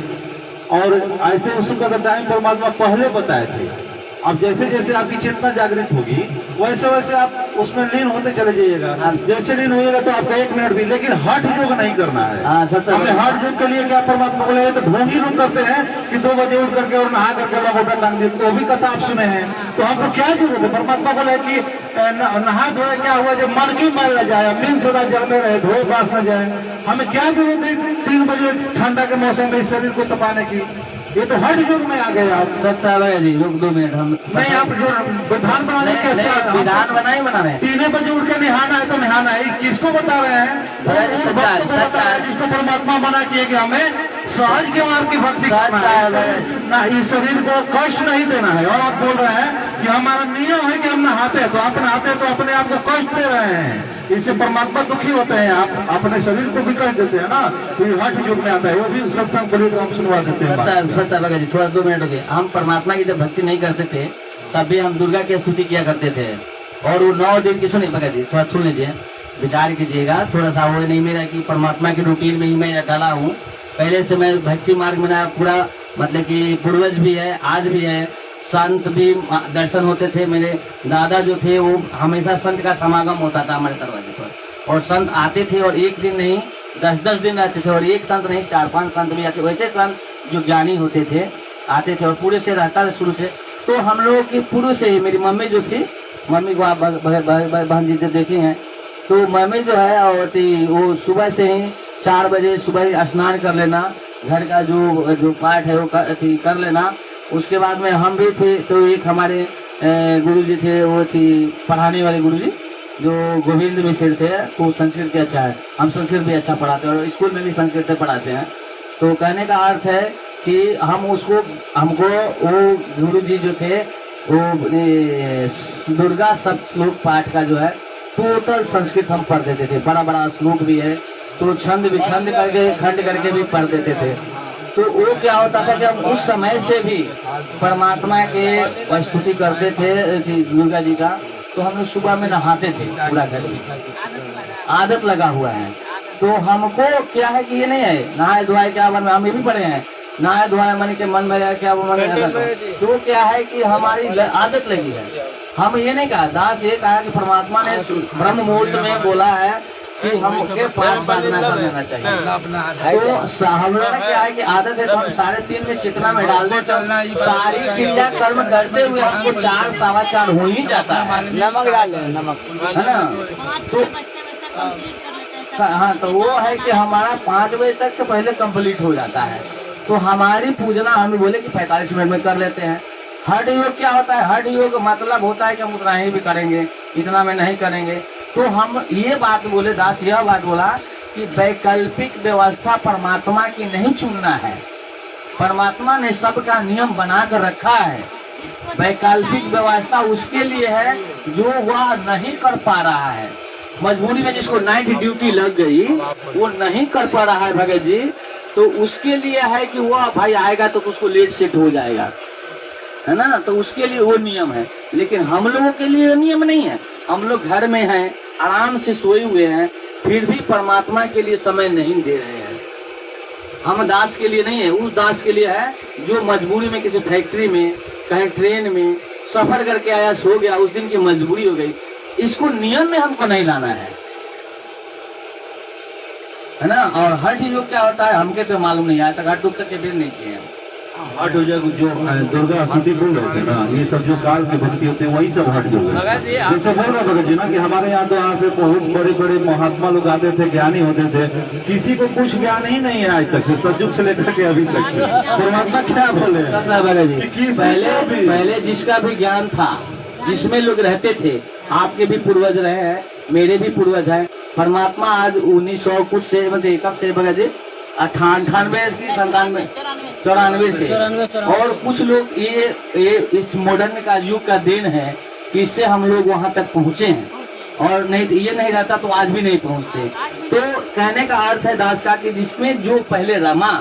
और ऐसे उसका तो टाइम परमात्मा पहले बताए थे अब जैसे जैसे आपकी चेतना जागृत होगी वैसे वैसे आप उसमें लीन होते चले जाइएगा। जैसे लीन होइएगा तो आपका 1 मिनट भी, लेकिन हठ योग नहीं करना है। हाँ, सत्य हमने हठ योग के लिए क्या परमात्मा बोले, तो ढोंगी लोग करते हैं कि 2 बजे उठ करके और नहा करके लंगोटा टांग दिए, तो भी कथा आप सुने हैं। तो हमको क्या जरूरत है? परमात्मा बोले कि नहा धोए क्या हुआ, जब मन की मैल न जाए, नींद सदा जल में रहे, धोए पास न जाए, हमें क्या जरूरत है 3 बजे ठंडा के मौसम में इस शरीर को तपाने की? ये तो हठ योग में आ गए आप। सच है जी, रुक 2 मिनट हम नहीं, आप जो विधान बनाने के नहीं, विधान बना ही बना रहे हैं। 3 बजे उठ के नहाना है तो नहाना है, किसको बता रहे हैं? सच्चा है, भक्त को बता रहे हैं, जिसको परमात्मा बना किए कि हमें सहज के मार्ग की भक्ति करना है, ना इस शरीर को कष्ट नहीं देना है। और आप बोल रहे हैं कि हमारा नियम है कि हम नहाते हैं, तो आप नहाते हैं तो अपने आप को कष्ट दे रहे हैं, इससे परमात्मा दुखी होते हैं। आप अपने शरीर को भी कष्ट देते हैं ना, तो ये हठ योग में आता है। वो भी सत्संग बोलिए तो हम सुनवा देते हैं। सच्चा भगत जी, थोड़ा 2 मिनट हो गए। हम परमात्मा की जब भक्ति नहीं करते थे तब भी हम दुर्गा की स्तुति किया करते थे, और वो 9 दिन की, सुनिए भगत जी थोड़ा सुन लीजिए, विचार कीजिएगा थोड़ा सा। वो नहीं मेरा कि परमात्मा की रूटीन में ही मैं डाला हूँ, पहले से मैं भक्ति मार्ग में ना पूरा, मतलब कि पूर्वज भी है, आज भी है, संत भी दर्शन होते थे। मेरे दादा जो थे वो हमेशा संत का समागम होता था हमारे दरवाजे पर, और संत आते थे और 1 दिन नहीं 10-10 दिन रहते थे, और एक संत नहीं 4-5 संत भी आते। वैसे संत जो ज्ञानी होते थे आते थे और पूरे से रहता था शुरू से। तो हम लोगों की पूर्व से ही, मेरी मम्मी जो थी, मम्मी को आप बहन जी देखे हैं, तो मम्मी जो है वो सुबह से ही 4 बजे सुबह स्नान कर लेना, घर का जो पाठ है वो कर लेना। उसके बाद में हम भी थे, तो एक हमारे गुरुजी थे, वो थी पढ़ाने वाले गुरुजी जो गोविंद मिश्र थे, वो संस्कृत के अच्छा है, हम संस्कृत भी अच्छा पढ़ाते हैं और स्कूल में भी संस्कृत पढ़ाते हैं। तो कहने का अर्थ है कि हमको वो गुरुजी जो थे वो दुर्गा श्लोक पाठ का जो है टोटल संस्कृत हम पढ़ देते थे, बड़ा बड़ा श्लोक भी है, तो छंद विछंद करके खंड करके भी पढ़ देते थे। तो वो क्या होता था कि हम उस समय से भी परमात्मा के स्तुति करते थे दुर्गा जी का। तो हम लोग सुबह में नहाते थे, पूरा घर में आदत लगा हुआ है। तो हमको क्या है कि ये नहीं है नहाए धोए क्या मन में, हम ये भी पढ़े हैं नहाए धोए मन के मन में क्या वो मन में, तो क्या है कि हमारी आदत लगी है। हम ये नहीं कहा, दास ये कहा कि परमात्मा ने ब्रह्म मुहूर्त में बोला है कि हमके 5 साधना कर लेना चाहिए। तो हम लोग क्या है कि आदत है, तो हम 3:30 में चिकना में डाल दे, सारी क्रिया कर्म करते हुए हमको 4 सवा 4 हो ही जाता है। नमक डाल दें, नमक है ना। तो हाँ, तो वो है कि हमारा 5 बजे तक तो पहले कंप्लीट हो जाता है। तो हमारी पूजना हम बोले कि 45 मिनट में कर लेते हैं। हठ योग क्या होता है? हठ योग मतलब होता है कि हम उतना ही भी करेंगे, इतना में नहीं करेंगे। तो हम ये बात बोले, दास यह बात बोला कि वैकल्पिक व्यवस्था परमात्मा की नहीं चुनना है, परमात्मा ने सबका नियम बना कर रखा है। वैकल्पिक व्यवस्था उसके लिए है जो वह नहीं कर पा रहा है, मजबूरी में जिसको नाइट ड्यूटी लग गई वो नहीं कर पा रहा है भगत जी, तो उसके लिए है कि वह भाई आएगा तो उसको लेट सेट हो जाएगा, है ना। तो उसके लिए वो नियम है, लेकिन हम लोगों के लिए नियम नहीं है। हम लोग घर में हैं, आराम से सोए हुए हैं, फिर भी परमात्मा के लिए समय नहीं दे रहे हैं। हम दास के लिए नहीं है, उस दास के लिए है जो मजबूरी में किसी फैक्ट्री में, कहीं ट्रेन में सफर करके आया, सो गया, उस दिन की मजबूरी हो गई। इसको नियम में हमको नहीं लाना है ना। और हठ योग क्या होता है हमके तो मालूम नहीं, आया तक हठ योग तक के भी नहीं किए। हठ योग जो दुर्गा स्तुति बोल रहे थे ना, ये सब जो काल की भक्ति होते हैं वही सब हठ योग है। जैसे बोल रहे भगत जी ना कि हमारे यहाँ तो यहाँ पे बहुत बड़े बड़े महात्मा लोग आते थे, ज्ञानी होते थे, किसी को कुछ ज्ञान ही नहीं है आज तक से, सतयुग से लेकर के अभी तक। परमात्मा क्या बोले भगत जी, पहले जिसका भी ज्ञान था, जिसमें लोग रहते थे, आपके भी पूर्वज रहे हैं, मेरे भी पूर्वज हैं। परमात्मा आज 1900 कुछ से, मतलब कब से भगत जी 98 की 97 94 से, और कुछ लोग ये इस मॉडर्न का युग का देन है कि इससे हम लोग वहाँ तक पहुँचे हैं, और नहीं तो ये नहीं रहता तो आज भी नहीं पहुँचते। तो कहने का अर्थ है दास का कि जिसमें जो पहले रमा,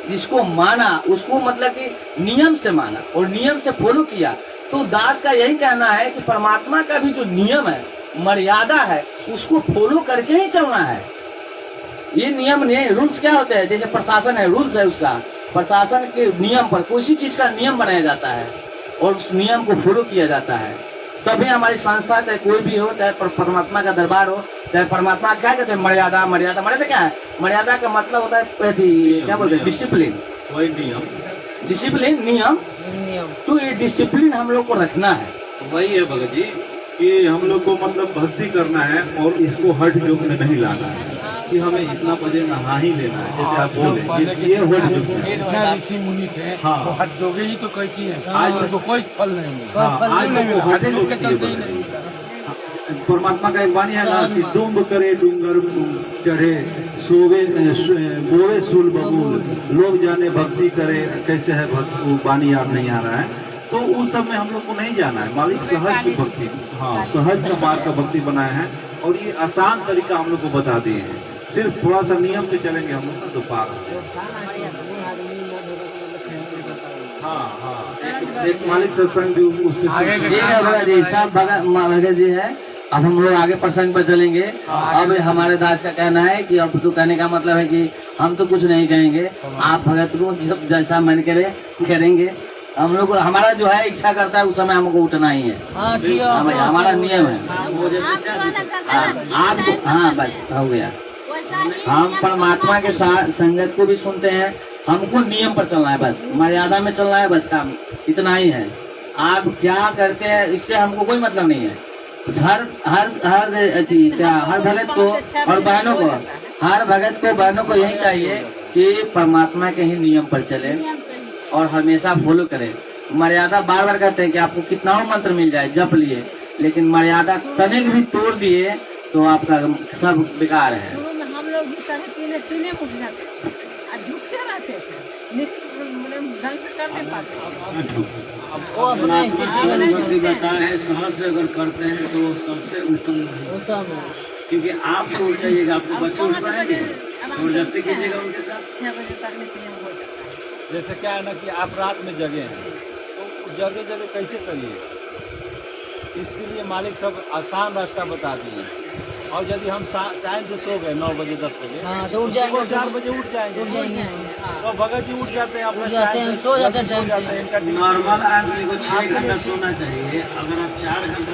जिसको माना, उसको मतलब कि नियम से माना और नियम से फॉलो किया। तो दास का यही कहना है कि परमात्मा का भी जो नियम है, मर्यादा है, उसको फॉलो करके ही चलना है। ये नियम नहीं, रूल्स क्या होते हैं, जैसे प्रशासन है, रूल्स है उसका, प्रशासन के नियम पर किसी चीज का नियम बनाया जाता है। और उस नियम को फॉलो किया जाता है, तभी हमारी संस्था चाहे कोई भी हो, चाहे परमात्मा का दरबार हो, चाहे परमात्मा क्या कहते हैं मर्यादा। मर्यादा मर्यादा क्या है? मर्यादा का मतलब होता है क्या बोलते हैं, डिसिप्लिन। वही नियम, डिसिप्लिन, नियम। तो ये डिसिप्लिन हम लोग को रखना है। वही है भगत जी कि हम लोग को मतलब भक्ति करना है और इसको हट जोक में नहीं लाना है कि हमें इतना बजे नहा ही लेना है, जैसे आप बोले ये हट जोक है। इतना ऋषि मुनि थे, हाँ। वो हट जोगे ही तो कही है, आज आज उनको कोई फल नहीं मिला। हाँ, आज नहीं तो मिला, हट हट जोक के के चलते ही लिए नहीं। परमात्मा का एक वाणी है ना कि डुम्ब करे डूंगर चढ़े सोवे बोवे सुल बबूल, लोग जाने भक्ति करे कैसे है भक्ति, वाणी याद नहीं आ रहा है। तो उस सब में हम लोग को नहीं जाना है, मालिक सहज की भक्ति, हाँ सहज का मार्ग का भक्ति बनाया है और ये आसान तरीका हम लोग को बता दिए हैं। सिर्फ थोड़ा सा नियम पे चलेंगे हम लोग तो पार हो जाएगा। हाँ हाँ, एक मालिक सत्संग जो उसके ठीक है भगत जी, सब भगत जी है। अब हम लोग आगे प्रसंग पर चलेंगे। अब हमारे दास का कहना है कि अब तो कहने का मतलब है कि हम तो कुछ नहीं कहेंगे, आप भगत को जब जैसा मन करे करेंगे। हम लोग हमारा जो है इच्छा करता है उस समय हमको उठना ही है, हमारा नियम है। आप हाँ बस हो गया। हम परमात्मा के साथ संगत को भी सुनते हैं, हमको नियम पर चलना है, बस मर्यादा में चलना है, बस काम इतना ही है। आप क्या करते हैं इससे हमको कोई मतलब नहीं है। हर हर हर हर भगत को और बहनों को, हर भगत को बहनों को यही चाहिए कि परमात्मा के ही नियम पर चले और हमेशा फॉलो करें। मर्यादा बार बार कहते हैं कि आपको कितना मंत्र मिल जाए जप लिए, लेकिन मर्यादा तनिक भी तोड़ दिए तो आपका सब बेकार है। शुरू में हम लोग भी साढ़े तीन उठ जाते और झुकते रहते थे, लेकिन ढंग से कर नहीं पाते। वो अपना है सहज से अगर करते हैं तो सबसे उत्तम है, क्योंकि आप तो उठ जाइएगा, आपको बच्चे उठ पाएंगे, जबरदस्ती कीजिएगा उनके साथ। 6 बजे तक निकले हो जाता। जैसे क्या है ना कि आप रात में जगे हैं तो जगह जगह कैसे करिए, इसके लिए मालिक सब आसान रास्ता बता दिए। और यदि हम टाइम से सो गए 9 बजे 10 बजे तो उठ जाएंगे, 4 बजे उठ जाएंगे। तो भगत जी उठ जाते हैं, अपना सो जाते हैं। नॉर्मल आदमी को 6 घंटा सोना चाहिए। अगर आप 4 घंटा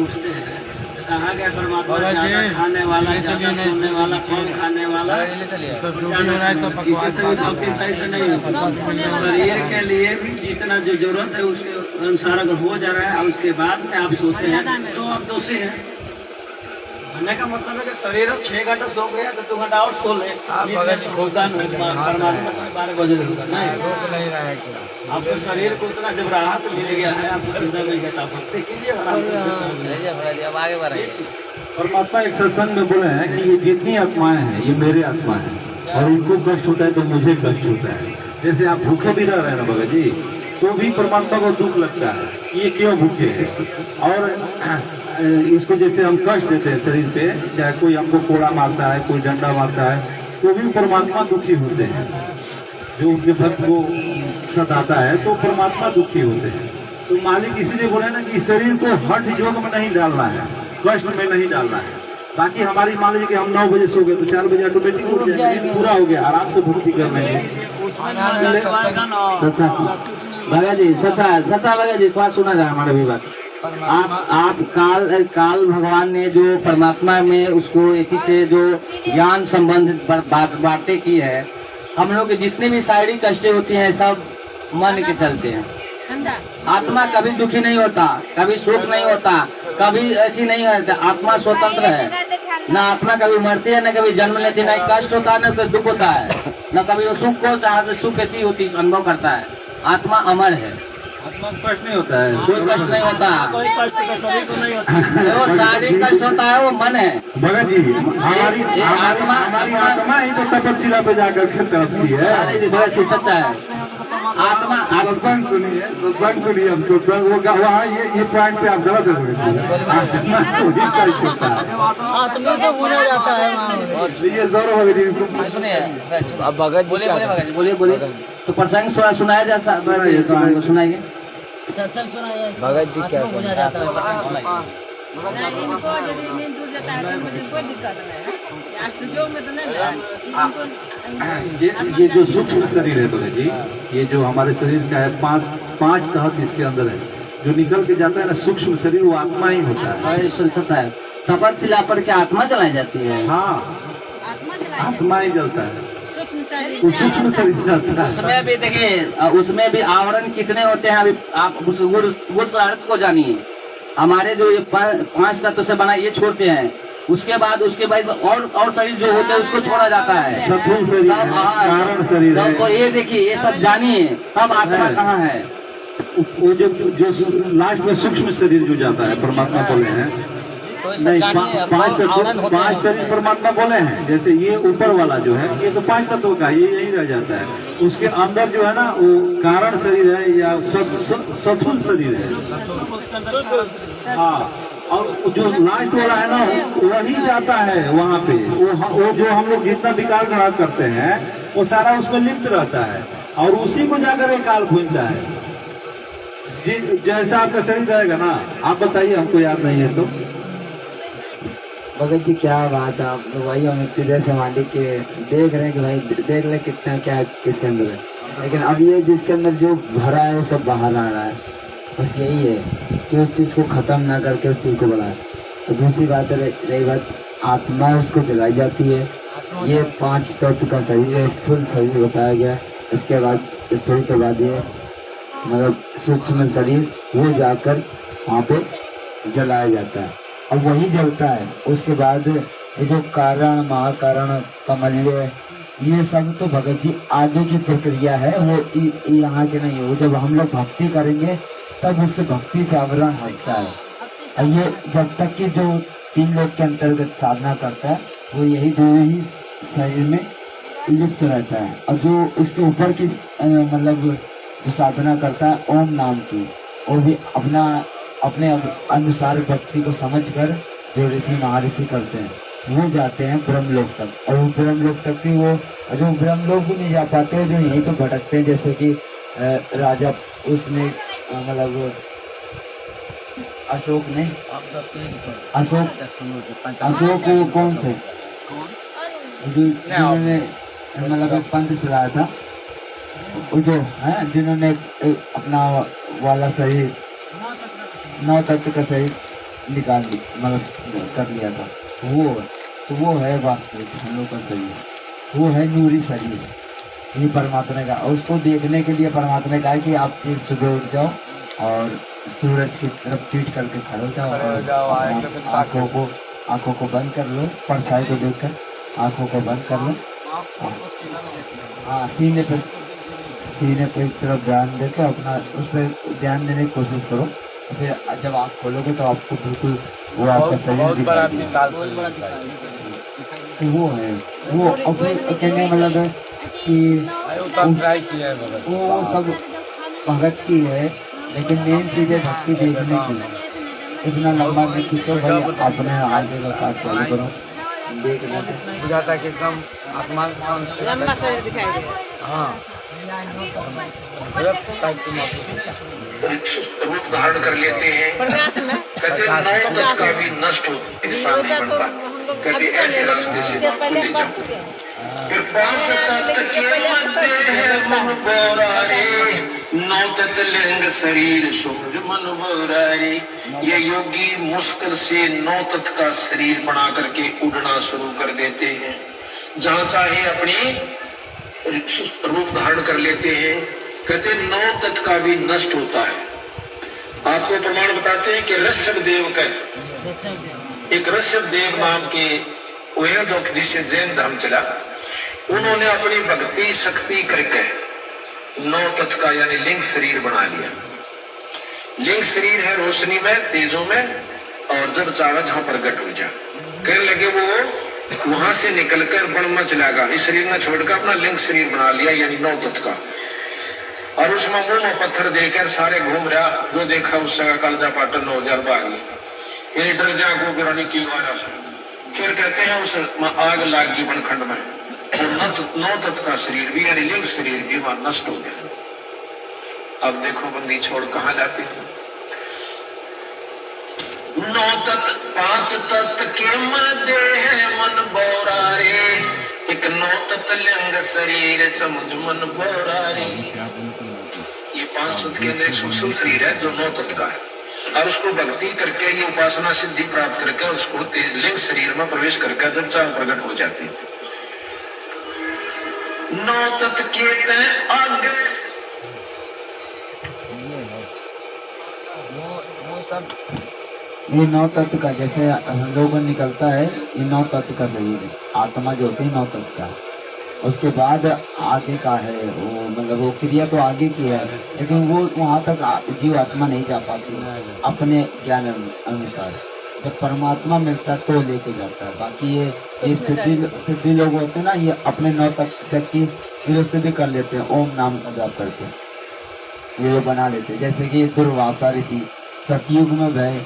उठते हैं तो कहा गया परमात्मा ज्यादा खाने वाला, ज्यादा सोने वाला, कम खाने वाला, भक्ति सही से नहीं हो। शरीर के लिए भी जितना जो जरूरत है उसके अनुसार अगर हो जा रहा है और उसके बाद में आप सोते हैं तो आप दोषी हैं। कहने का मतलब है कि शरीर 6 घंटा सो गया तो 2 घंटा और सो ले। परमात्मा 12 बजे नहीं आपको शरीर को उतना जब राहत मिल गया है, आपको सुविधा मिल गया, भक्ति कीजिए। अब आगे बढ़े। परमात्मा एक सत्संग में बोले हैं कि ये जितनी आत्माएं हैं ये मेरे आत्मा है और इनको कष्ट होता है तो मुझे कष्ट होता है। जैसे आप भूखे भी रह रहे हैं ना भगत जी, तो भी परमात्मा को दुख लगता है ये क्यों भूखे हैं। और इसको जैसे हम कष्ट देते हैं शरीर पे, चाहे कोई हमको कोड़ा मारता है, कोई डंडा मारता है, तो भी परमात्मा दुखी होते हैं। जो उनके भक्त को सताता है तो परमात्मा दुखी होते हैं। तो मालिक इसीलिए बोले ना कि शरीर को हठ योग में नहीं डालना है, कष्ट में नहीं डालना है। बाकी हमारी मान लीजिए कि हम 9 बजे सो गए तो 4 बजे ऑटोमेटिक उठ जाएंगे, पूरा हो गया, आराम से भक्ति कर लेंगे। भगत जी सच्चा भगत जी थोड़ा सुना जाए हमारे भी बात। आप काल भगवान ने जो परमात्मा में उसको एक ही से जो ज्ञान संबंधित बातें की है, हम लोग के जितने भी शारीरिक कष्टें होती हैं सब मन के चलते हैं। आत्मा कभी दुखी नहीं होता, कभी सुख नहीं होता, कभी ऐसी नहीं होता। आत्मा स्वतंत्र है, ना आत्मा कभी मरती है, न कभी जन्म लेती, न कष्ट होता है, न कोई दुख होता है, न कभी वो सुख को चाहते सुख ऐसी होती अनुभव करता है। आत्मा अमर है, आत्मा को कष्ट नहीं होता है, कोई कष्ट नहीं होता। कोई कष्ट तो सभी को नहीं होता। जो शारीरिक कष्ट होता है वो मन है। भगत जी हमारी आत्मा ही तो तपस्या पे जाकर के तड़पती है। भगत जी सच्चा है। आत्मा सत्संग सुनिए हम सत्संग वो वहाँ ये पॉइंट पे आप गलत है। आत्मा को ही कष्ट होता है, आत्मा तो भूला जाता है। ये जरूर भगत जी इसको सुनिए। अब भगत जी बोलिए तो प्रसंग थोड़ा सुनाया जा सुनाइए। सत्संग सुनाया भगत जी क्या भूला जाता है। नहीं, इनको यदि नींद टूट जाता है तो इनको कोई दिक्कत नहीं है। आश्चर्य में तो नहीं ये जो सूक्ष्म शरीर है भगत जी, ये जो हमारे शरीर का है 5 5 तहत इसके अंदर है। जो निकल के जाता है ना सूक्ष्म शरीर, वो आत्मा ही होता है। अरे सुनसर साहब, तपस्या पर क्या आत्मा जलाई जाती है? हाँ, आत्मा जलाई आत्मा ही जलता है, सूक्ष्म शरीर वो सूक्ष्म शरीर जलता है। उसमें भी देखिए, उसमें भी आवरण कितने होते हैं, अभी आप उस अर्थ को जानिए। हमारे जो ये 5 तत्व से बना ये छोड़ते हैं, उसके बाद और शरीर जो होते हैं उसको छोड़ा जाता है। सत्व शरीर है, कारण शरीर है। तो ये देखिए, ये सब जानिए, तब आत्मा कहाँ है? वो जो लास्ट में सूक्ष्म शरीर जो जाता है, परमात्मा बोले हैं। नहीं, 5 शरीर परमात्मा बोले हैं। जैसे ये ऊपर वाला जो है, ये तो 5 तत्व का, ये यही रह जाता है। उसके अंदर जो है ना, वो कारण शरीर है या सत्व शरीर है। हाँ, और जो लास्ट वाला है ना, वही जाता है वहाँ पे। वो जो हम लोग जितना विकार ग्रहण करते हैं, वो सारा उसमें लिप्त रहता है, और उसी को जाकर एक काल भूनता है। जैसा आपका शरीर रहेगा ना, आप बताइए, हमको याद नहीं है तो। भगत जी क्या बात है, आप लोग वही हम इतने से मालिक के देख रहे हैं कि भाई देख ले कितना क्या किसके अंदर है, लेकिन अब ये जिसके अंदर जो भरा है वो सब बाहर आ रहा है। बस यही है कि उस चीज को खत्म ना करके उस चीज को बढ़ाए। तो दूसरी बात रही बात, आत्मा उसको जलाई जाती है। ये 5 तत्व का शरीर है, स्थूल शरीर बताया गया। इसके बाद स्थूल के बाद ये मतलब सूक्ष्म शरीर, वो जाकर वहाँ पे जलाया जाता है और वही जलता है। उसके बाद ये जो कारण, महाकारण, कमल्य, ये सब तो भगत जी आगे की प्रक्रिया है, वो यहाँ के नहीं हो। जब हम लोग भक्ति करेंगे तब उससे भक्ति से आवरण हटता है। और ये जब तक कि जो 3 लोक के अंतर्गत साधना करता है, वो यही 2 ही शरीर में लिप्त रहता है। और जो इसके ऊपर की मतलब जो साधना करता है ओम नाम की, वो भी अपने अनुसार भक्ति को समझकर जो ऋषि महर्षि करते हैं, वो जाते हैं ब्रह्मलोक तक। और ब्रह्मलोक तक भी वो जो ब्रह्मलोक भी नहीं जा पाते, जो यहीं पे भटकते हैं। जैसे कि राजा उसने मतलब अशोक ने अशोक वो कौन थे जिन्होंने मतलब एक पंथ चलाया था, वो जो है जिन्होंने अपना वाला शरीर 9 तत्व का शरीर निकाल मतलब कर लिया था, वो है वास्तविक हम लोग का शरीर, वो है नूरी शरीर, ये परमात्मा का। और उसको देखने के लिए परमात्मा ने कहा कि आप फिर सुबह उठ जाओ और सूरज की तरफ पीठ करके खड़े हो जाओ और आंखों को बंद कर लो, परछाई को देखकर आंखों को बंद कर लो। हाँ, सीने पे तरफ ध्यान देकर अपना उस पर ध्यान देने की कोशिश करो। तो फिर जब आप खोलोगे तो आपको बिल्कुल वो आपका शरीर दिखाई वो है वो अपने कहने मतलब है कि वो सब भगत की है, लेकिन मेन चीज है भक्ति देखने की। इतना लंबा नहीं खींचो भाई, अपने आगे का काट चालू करो, देखना बुझाता कि एकदम आत्मा लंबा शरीर दिखाई देगा। हाँ रूप धारण कर लेते हैं। प्रकाश में कहते हैं 9 तत्व का भी नष्ट हो इंसान वैसा नहीं तो बनता। हम लोग कहते अभी ऐसे करने रास्ते लगे, से इसके आपको पहले ले पढ़ जाओ। चुके हैं। फिर 5 तत्व के मध्य मन बोरारे, 9 तत्व लिंग शरीर सूरज मन बोरारे। ये योगी मुश्किल से 9 तत्व का शरीर बना करके उड़ना शुरू कर देते हैं, जहाँ चाहे अपनी रूप धारण कर लेते हैं। कहते 9 तत्व का भी नष्ट होता है। आपको प्रमाण बताते हैं कि ऋषभ देव का एक ऋषभ देव नाम के वह जो जिससे जैन धर्म चला, उन्होंने अपनी भक्ति शक्ति करके 9 तत्व का यानी लिंग शरीर बना लिया। लिंग शरीर है रोशनी में, तेजों में, और जब चाहे जहां प्रकट हो जा। कहने लगे वो वहां से निकलकर वन में चला गया, इस शरीर में छोड़कर अपना लिंग शरीर बना लिया यानी 9 तत्व का। और उसमें मुंह में पत्थर देकर सारे घूम रहा, जो देखा उसका कलजा पाटन 9000 भागी। ये डर जागो गिरानी की वाला से फिर कहते हैं उस आग लागी बनखंड में, और 9 तत्व का शरीर भी यानी लिंग शरीर भी वहां नष्ट हो गया। अब देखो बंदी छोड़ कहाँ जाती है। 9 तत्व 5 तत्व के मध्य है मन बोरारे, एक 9 तत्व लिंग शरीर समुझ मन बोरारे। ये पांच तत्व के अंदर एक सूक्ष्म शरीर है जो 9 तत्व का है, और उसको भक्ति करके ये उपासना सिद्धि प्राप्त करके उसको लिंग शरीर में प्रवेश करके जब चाह प्रकट हो जाती है। 9 तत्व के तय आगे वो सब ये 9 तत्व का जैसे हम लोगों को निकलता है, ये 9 तत्व का शरीर है, आत्मा जो होती है 9 तत्व का। उसके बाद आगे का है वो, मतलब वो क्रिया तो आगे की है, लेकिन वो वहाँ तक जीव आत्मा नहीं जा पाती अपने ज्ञान अनुसार। जब परमात्मा मिलता है तो लेके जाता है। बाकी ये सिद्धि लोग होते हैं ना, ये अपने 9 तत्व तक की सिद्धि कर लेते हैं ओम नाम का जाप करके, ये बना लेते हैं। जैसे कि दुर्वासा ऋषि सतयुग में गए,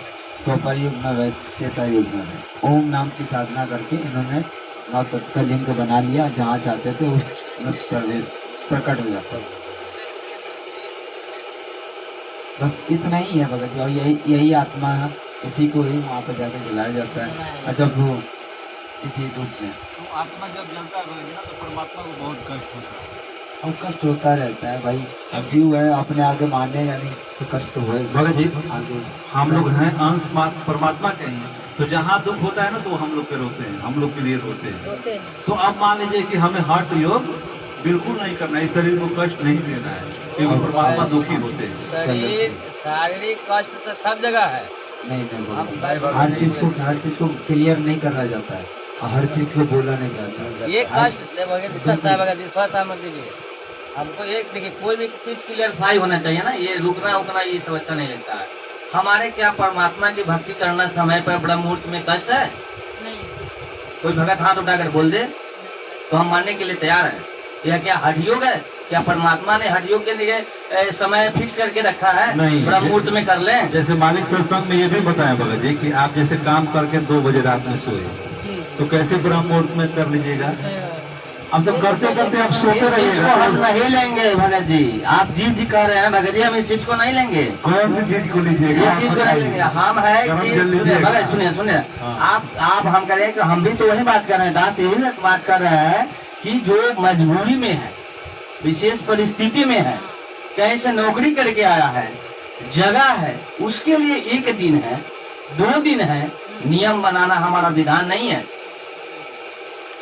द्वापर युग में गए, त्रेता युग में गए, ओम नाम की साधना करके इन्होंने 9 तत्व का लिंग बना लिया, जहाँ चाहते थे उस प्रवेश प्रकट हो जाता है। बस इतना ही है भगत जी, और यही आत्मा है, इसी को ही वहाँ पर जाकर बुलाया जाता है। और जब वो इसी रूप में तो आत्मा जब जलता है ना तो परमात्मा को बहुत कष्ट होता है, और कष्ट होता रहता है भाई। अब जीव है, अपने आगे मानने या नहीं तो कष्ट होएगा भगत जी, आगे। हम लोग हैं अंश मात्र परमात्मा के हैं, तो जहाँ दुख होता है ना तो हम लोग के रोते हैं, हम लोग के लिए रोते हैं। तो अब मान लीजिए कि हमें हठ योग बिल्कुल नहीं करना है, शरीर को कष्ट नहीं देना है, क्योंकि परमात्मा दुखी होते हैं। शारीरिक कष्ट तो सब जगह है। नहीं, हर चीज को क्लियर नहीं करना जाता है, हर चीज को बोला नहीं जाता। ये कष्ट सच है भगत जी, थोड़ा सा मत दीजिए हमको। एक देखिए, कोई भी चीज क्लियरफाई होना चाहिए ना, ये रुकना उकना ये सब अच्छा नहीं लगता है। हमारे क्या परमात्मा की भक्ति करना समय पर ब्रह्म मुहूर्त में कष्ट है? नहीं। कोई भगत हाथ उठाकर बोल दे तो हम मानने के लिए तैयार हैं। यह क्या हठयोग है? क्या परमात्मा ने हठयोग के लिए समय फिक्स करके रखा है? नहीं, ब्रह्म मुहूर्त में कर लें। जैसे मालिक सत्संग में ये भी बताया भगत जी कि आप जैसे काम करके 2 बजे रात में सोए, तो कैसे ब्रह्म मुहूर्त में कर लीजिएगा? अब जब करते करते आप सोते इस चीज को हम रहिएगा। नहीं लेंगे भगत जी, आप जी कह रहे हैं भगत जी, हम इस चीज को नहीं लेंगे। कौन सी चीज को लीजिएगा? ये चीज को नहीं लेंगे हम है कि सुनिए आप हम करें कि हम भी तो वही बात कर रहे हैं दास, यही बात कर रहे हैं कि जो मजबूरी में है, विशेष परिस्थिति में है, कहीं से नौकरी करके आया है, जगह है, उसके लिए 1 दिन है, 2 दिन है, नियम बनाना हमारा विधान नहीं है।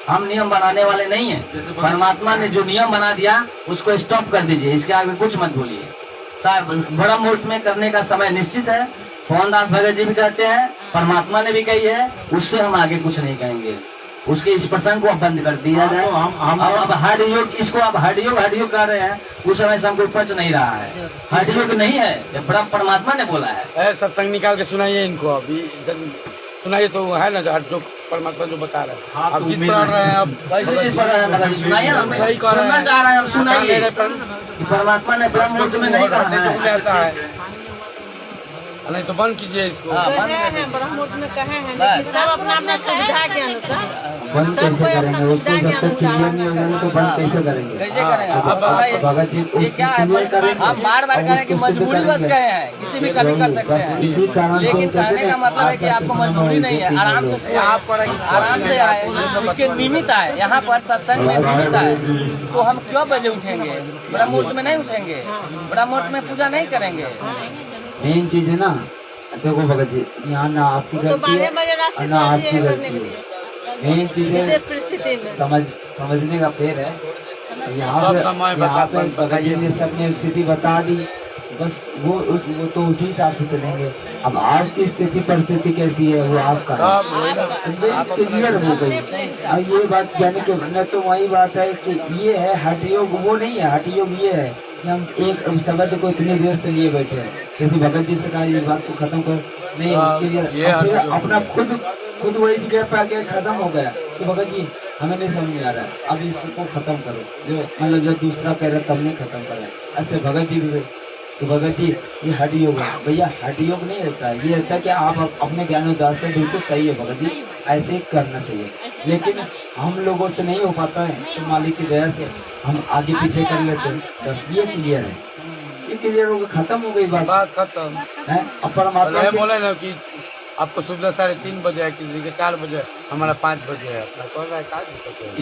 हम नियम बनाने वाले नहीं हैं। परमात्मा ने जो नियम बना दिया उसको स्टॉप कर दीजिए, इसके आगे कुछ मत बोलिए। साहब बड़ा मुहूर्त में करने का समय निश्चित है, मोहनदास भगत जी भी कहते हैं, परमात्मा ने भी कही है, उससे हम आगे कुछ नहीं कहेंगे। उसके इस प्रसंग को अब बंद कर दिया जाए। अब हठ योग, इसको अब हठ योग कर रहे हैं, उस समय से हमको पच नहीं रहा है। हठ योग नहीं है, ये बड़ा परमात्मा ने बोला है। सत्संग निकाल के सुनाइए इनको, अभी सुनाइए तो है ना जो परमात्मा जो बता रहे हैं। आप जित पढ़ रहे हैं, अब कैसे चीज पढ़ रहे हैं? सुनाइए ना, सही कह रहे हैं। सुनना चाह रहे हैं, हम सुनाइए। परमात्मा ने ब्रह्म मुहूर्त में नहीं कहा है। आता है नहीं तो बंद कीजिए इसको। कहे हैं ब्रह्म मुहूर्त में कहे हैं, लेकिन सब अपना अपना सुविधा के अनुसार, बंद सब कैसे कोई अपना करेंगे? सुविधा उसको के जब तक क्लियर अनुसार। नहीं होगा तो बंद कैसे करेंगे? कैसे करेंगे आप अब बताइए। भगत जी ये क्या है? हम बार बार कह रहे हैं कि मजबूरी बस गए हैं, किसी भी कभी कर सकते हैं, इसी कारण से लेकिन कहने का मतलब है कि आपको मजबूरी नहीं है, आराम से सोए, आराम से आए, उसके निमित्त आए, यहाँ पर सत्संग में निमित्त आए, तो हम क्यों बजे उठेंगे? ब्रह्म मुहूर्त में नहीं उठेंगे, ब्रह्म मुहूर्त में पूजा नहीं करेंगे। मेन चीज है ना, देखो भगत जी, यहाँ ना आपकी वो तो गलती 12 है बजे रास्ते और ना कर दिए आपकी हैं करने गलती के है। लिए, मेन चीज है विशेष परिस्थिति में। समझने का फेर है। यहाँ पे भगत जी ने सबने स्थिति बता दी, बस वो तो उसी हिसाब से चलेंगे। अब आपकी स्थिति परिस्थिति कैसी है वो आपका क्लियर हो गई। अब ये बात जाने के न तो वही बात है कि ये है हठ योग, वो नहीं है। हठ योग ये है कि हम एक शब्द को इतनी देर से लिए बैठे हैं, किसी भगत जी से कहा इस बात को खत्म कर, नहीं फिर अपना खुद वही जगह पे आके खत्म हो गया कि भगत जी हमें नहीं समझ में आ रहा है, अब इसको खत्म करो। जो मतलब जब दूसरा कह रहा तब नहीं खत्म करा, ऐसे भगत जी भी तो भगत जी ये हठ योग है भैया, हठ योग नहीं रहता है। ये रहता है कि आप अपने ज्ञानोद्धार से बिल्कुल सही है भगत जी, ऐसे ही करना चाहिए। लेकिन हम लोगों से नहीं हो पाता है, तो मालिक की दया से हम आगे पीछे कर लेते हैं। बस ये क्लियर है, ये क्लियर हो गया, खत्म हो गई बात खत्म है। अब परमात्मा बोले ना कि आपको सुबह 3:30 बजे है, किसी के 4 बजे, हमारा 5 बजे है। अपना कौन रहा है,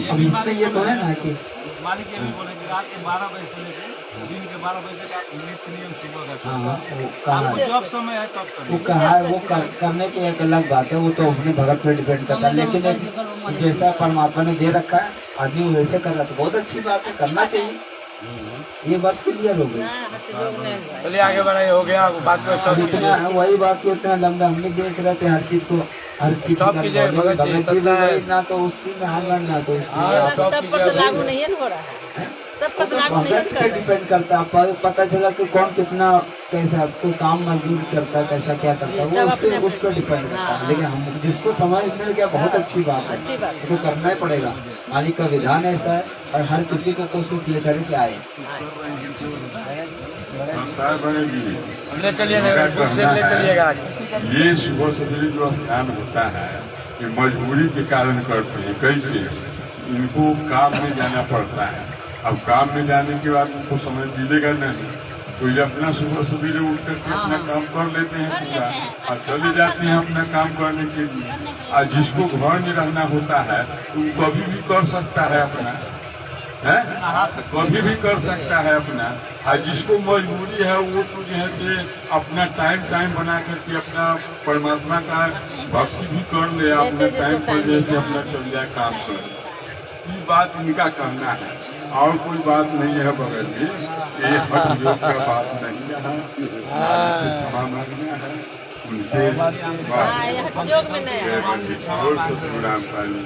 अब इसमें ये तो है ना कि मालिक ये भी बोले कि रात के 12 बजे से लेकर दिन के 12 बजे का नित्य नियम शुरू रहता हाँ है। वो कहा आपको जब समय है तब वो करिए। कहा है, वो करने की एक अलग बात है, वो तो अपने भगत पे डिपेंड करता है। लेकिन जैसा परमात्मा ने दे रखा है आदमी वैसे कर रहा है तो बहुत अच्छी बात है, करना चाहिए। ये बात क्लियर हो गई। चलिए आगे बढ़ाइए, हो गया बात को अब स्टॉप इतना कीजिए। वही बात को इतना लंबा हम भी देख रहे थे हर चीज को, हर चीज स्टॉप कीजिए, भगत जी, सत्ता है। ना तो उस चीज में हार ना तो उस चीज में हाँ, स्टॉप सब पर कीजिए तो अभी। लागू नहीं हो रहा है, सब पर तो लागू नहीं भगत कर पे रहा है। डिपेंड करता है। पता चला कि कौन कितना कैसा कोई काम मजदूर करता है, कैसा क्या करता है, सब वो अपने उस पर डिपेंड करता हाँ, है। लेकिन हम जिसको समय मिल गया बहुत अच्छी बात है, अच्छी बात है। तो करना ही पड़ेगा। मालिक का विधान ऐसा है और हर किसी को कोशिश ये करे कि आए। संसार बनेगी। ले चलिए, दूर से ले चलिएगा आगे। ये सुबह सवेरे जो स्नान होता है ये मजबूरी के कारण करते हैं। कैसे? इनको काम में जाना पड़ता है। अब काम में जाने के बाद उनको समय मिलेगा नहीं, तो ये अपना सुबह सवेरे उठ करके अपना काम कर लेते हैं पूरा और चले जाते हैं अपना काम करने के लिए। और जिसको घर में रहना होता है वो कभी भी कर सकता है अपना, है कभी भी कर सकता है अपना। और जिसको मजबूरी है वो तो जो है कि अपना टाइम बना करके अपना परमात्मा का भक्ति भी कर ले, अपना टाइम पर जैसे अपना चल जाए काम कर। ये बात इनका कहना है और कोई बात नहीं है भगत जी, ये हट योग का बात नहीं है। क्षमा मांगना है उनसे, हाँ, ये हट योग में नहीं है। और सतगुराम पाली।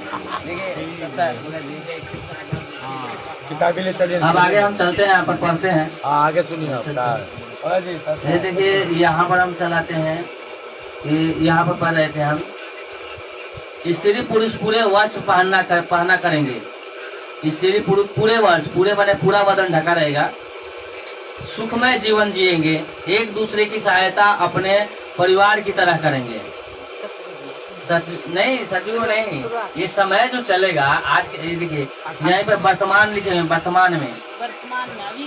किताबी ले चलिए। अब आगे हम चलते हैं, यहाँ पर पढ़ते हैं। हाँ, आगे सुनिए आप। भगत जी, ये देखिए यहाँ पर हम चलाते हैं कि यहाँ पर पढ़ रहे थे हम, स्त्री पुरुष पूरे वस्त्र पहना करेंगे। स्त्री पुरुष पूरे वस्त्र, पूरे माने पूरा बदन ढका रहेगा। सुखमय जीवन जिएंगे, एक दूसरे की सहायता अपने परिवार की तरह करेंगे। सतयुग नहीं, ये समय जो चलेगा आज के, देखिए यहाँ पे वर्तमान लिखे हैं, वर्तमान में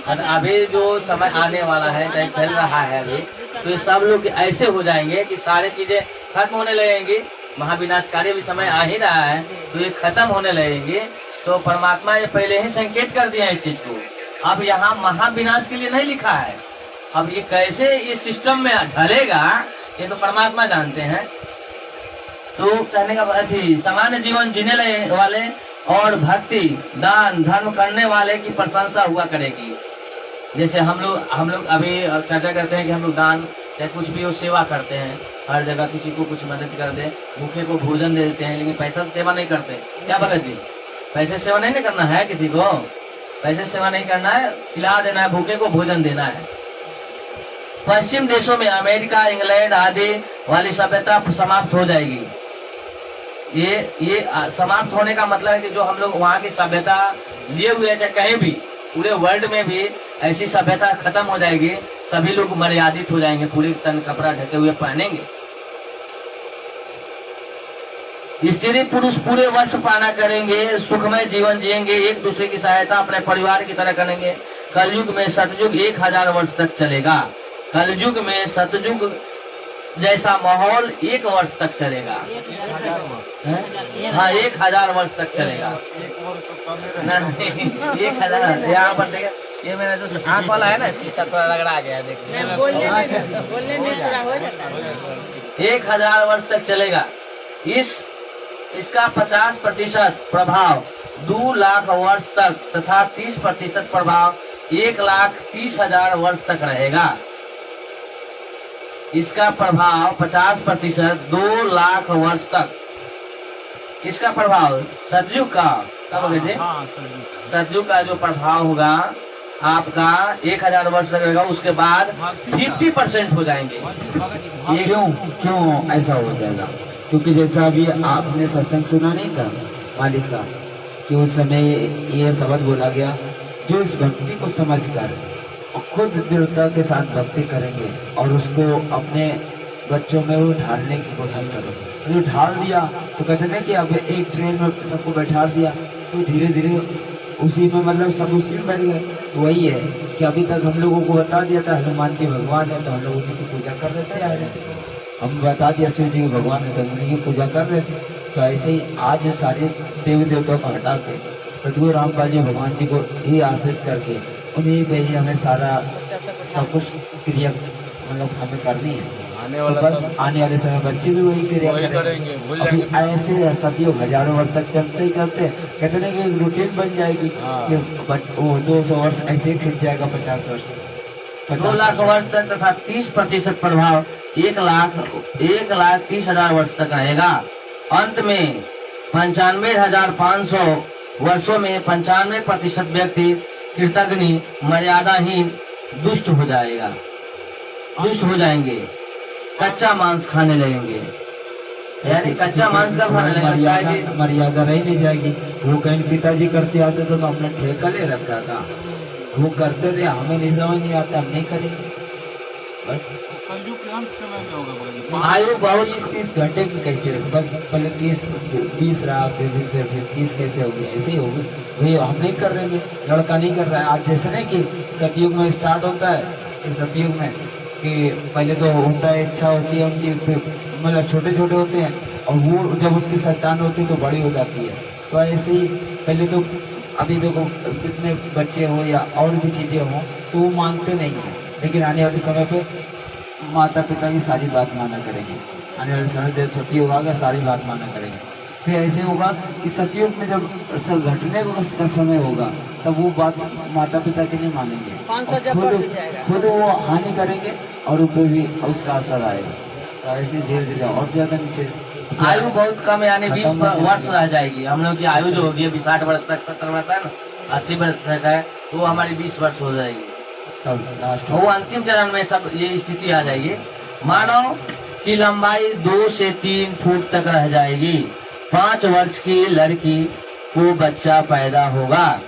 अभी जो समय आने वाला है, चाहे चल रहा है अभी, तो ये सब लोग ऐसे हो जाएंगे कि सारी चीजें खत्म होने लगेंगी। महाविनाशकारी भी समय आ ही रहा है, तो ये खत्म होने लगेंगे। तो परमात्मा ये पहले ही संकेत कर दिया है इस चीज को। अब यहाँ महाविनाश के लिए नहीं लिखा है, अब ये कैसे इस सिस्टम में ढलेगा ये तो परमात्मा जानते हैं। तो कहने का अथी, सामान्य जीवन जीने वाले और भक्ति दान धर्म करने वाले की प्रशंसा हुआ करेगी। जैसे हम लोग अभी चर्चा करते हैं कि हम लोग दान या कुछ भी वो सेवा करते हैं, हर जगह किसी को कुछ मदद कर दे, भूखे को भोजन दे देते हैं, लेकिन पैसा से सेवा नहीं करते। क्या भगत जी, पैसे सेवा नहीं करना है, किसी को पैसे सेवा नहीं करना है, खिला देना है, भूखे को भोजन देना है। पश्चिम देशों में अमेरिका, इंग्लैंड आदि वाली सभ्यता समाप्त हो जाएगी। ये समाप्त होने का मतलब है कि जो हम लोग वहाँ की सभ्यता लिए हुए थे, कहीं भी पूरे वर्ल्ड में भी ऐसी सभ्यता खत्म हो जाएगी। सभी लोग मर्यादित हो जाएंगे, पूरे तन कपड़ा ढके हुए पहनेंगे। स्त्री पुरुष पूरे वस्त्र पहना करेंगे, सुखमय जीवन जिएंगे, एक दूसरे की सहायता अपने परिवार की तरह करेंगे। कलयुग में सतयुग 1000 वर्ष तक चलेगा। कलयुग में सतयुग जैसा माहौल 1 वर्ष तक चलेगा। हाँ, 1000 वर्ष तक चलेगा। नहीं, 1000। यहाँ पर देखिए, ये मेरा जो आँख वाला है ना, शीशा थोड़ा रगड़ा गया है, देखिए। बोलने में थोड़ा हो जाता है। 1000 वर्ष तक चलेगा। इसका 50% प्रभाव 2 लाख वर्ष तक तथा 30% प्रभाव 1,30,000 वर्ष तक रहेगा। इसका प्रभाव 50% 2 लाख वर्ष तक। इसका प्रभाव सतयुग का, क्या बोले थे, सतयुग का जो प्रभाव होगा आपका 1000 वर्ष तक रहेगा। उसके बाद 50% हो जाएंगे। ये क्यों ऐसा हो जाएगा? क्योंकि जैसा अभी आपने सत्संग सुना नहीं था मालिक का, कि उस समय ये शब्द बोला गया, जो इस भक्ति को समझकर खुद दृढ़ता के साथ भक्ति करेंगे और उसको अपने बच्चों में वो ढालने की कोशिश करेंगे। जो ढाल दिया तो कहते थे कि अब एक ट्रेन में सबको बैठा दिया, तो धीरे धीरे उसी में मतलब सब उसी में बैठ गए। तो वही है कि अभी तक हम लोगों को बता दिया था हनुमान जी भगवान है, तो हम लोग उसी की पूजा कर रहे थे। हम बता दिया शिव जी भगवान है, तो उन्हीं की पूजा कर रहे थे। तो ऐसे ही आज सारे देवी देवताओं को हटा के सदगुरु रामपाल जी भगवान जी को ही आश्रित करके उन्हीं पे ही हमें सारा सब कुछ क्रिया मतलब हमें करनी है। आने वाला तो बस आने वाले समय बच्चे भी वही क्रिया वही करेंगे। करेंगे, भूल अभी जाएंगे। ऐसे सदियों हजारों वर्ष तक चलते ही चलते कहते हैं कि एक रूटीन बन जाएगी हाँ। कि वो 200 वर्ष ऐसे ही खिंच जाएगा, 50 वर्ष 2 लाख वर्ष तक तथा 30% प्रभाव 1,30,000 वर्ष तक रहेगा। अंत में 95,500 वर्षों में 95% व्यक्ति कृतघ्नि मर्यादाहीन दुष्ट हो जाएंगे, कच्चा मांस खाने लगेंगे। यानी कच्चा मांस का खाने लगेगा कि मर्यादा रही नहीं जाएगी। वो कहीं पिताजी करते आते तो अपना ठेका ले रखा था, वो करते थे, हमें नहीं समझ नहीं आता, हम नहीं करेंगे बस। कलयुग के अंत समय में होगा भगत जी। आयु बहुत 30 घंटे की कैसे पहले 20 रहा, फिर 30 कैसे होगी, ऐसे ही होगी। वही हम नहीं कर रहे हैं, लड़का नहीं कर रहा है। आज जैसे नहीं कि सतयुग में स्टार्ट होता है कि सतयुग में कि पहले तो होता है, इच्छा होती है उनकी, मतलब छोटे छोटे होते हैं और वो जब उनकी संतान होती है तो बड़ी हो जाती है। तो ऐसे ही पहले तो अभी देखो कितने बच्चे हो या और भी चीजें हों तो वो मानते नहीं है, लेकिन आने वाले समय पे माता पिता की सारी बात माना करेंगे। आने वाले समय जब सतयुग होगा सारी बात माना करेंगे। फिर ऐसे होगा कि सतयुग में जब सब घटने का समय होगा तब वो बात माता पिता की नहीं मानेंगे, 500 जब खुद बढ़ जाएगा। खुद वो हानि करेंगे और ऊपर भी उसका असर आएगा। तो ऐसे धीरे धीरे और ज्यादा नीचे आयु बहुत कम, यानी 20 वर्ष रह जाएगी। हम लोग की आयु जो होगी 60 वर्ष तक, 70 वर्ष है ना, 80 वर्ष तक है, तो वो हमारी 20 वर्ष हो जाएगी। तब लास्ट वो अंतिम चरण में सब ये स्थिति आ जाएगी। मानव की लंबाई 2 से 3 फुट तक रह जाएगी। 5 वर्ष की लड़की को बच्चा पैदा होगा।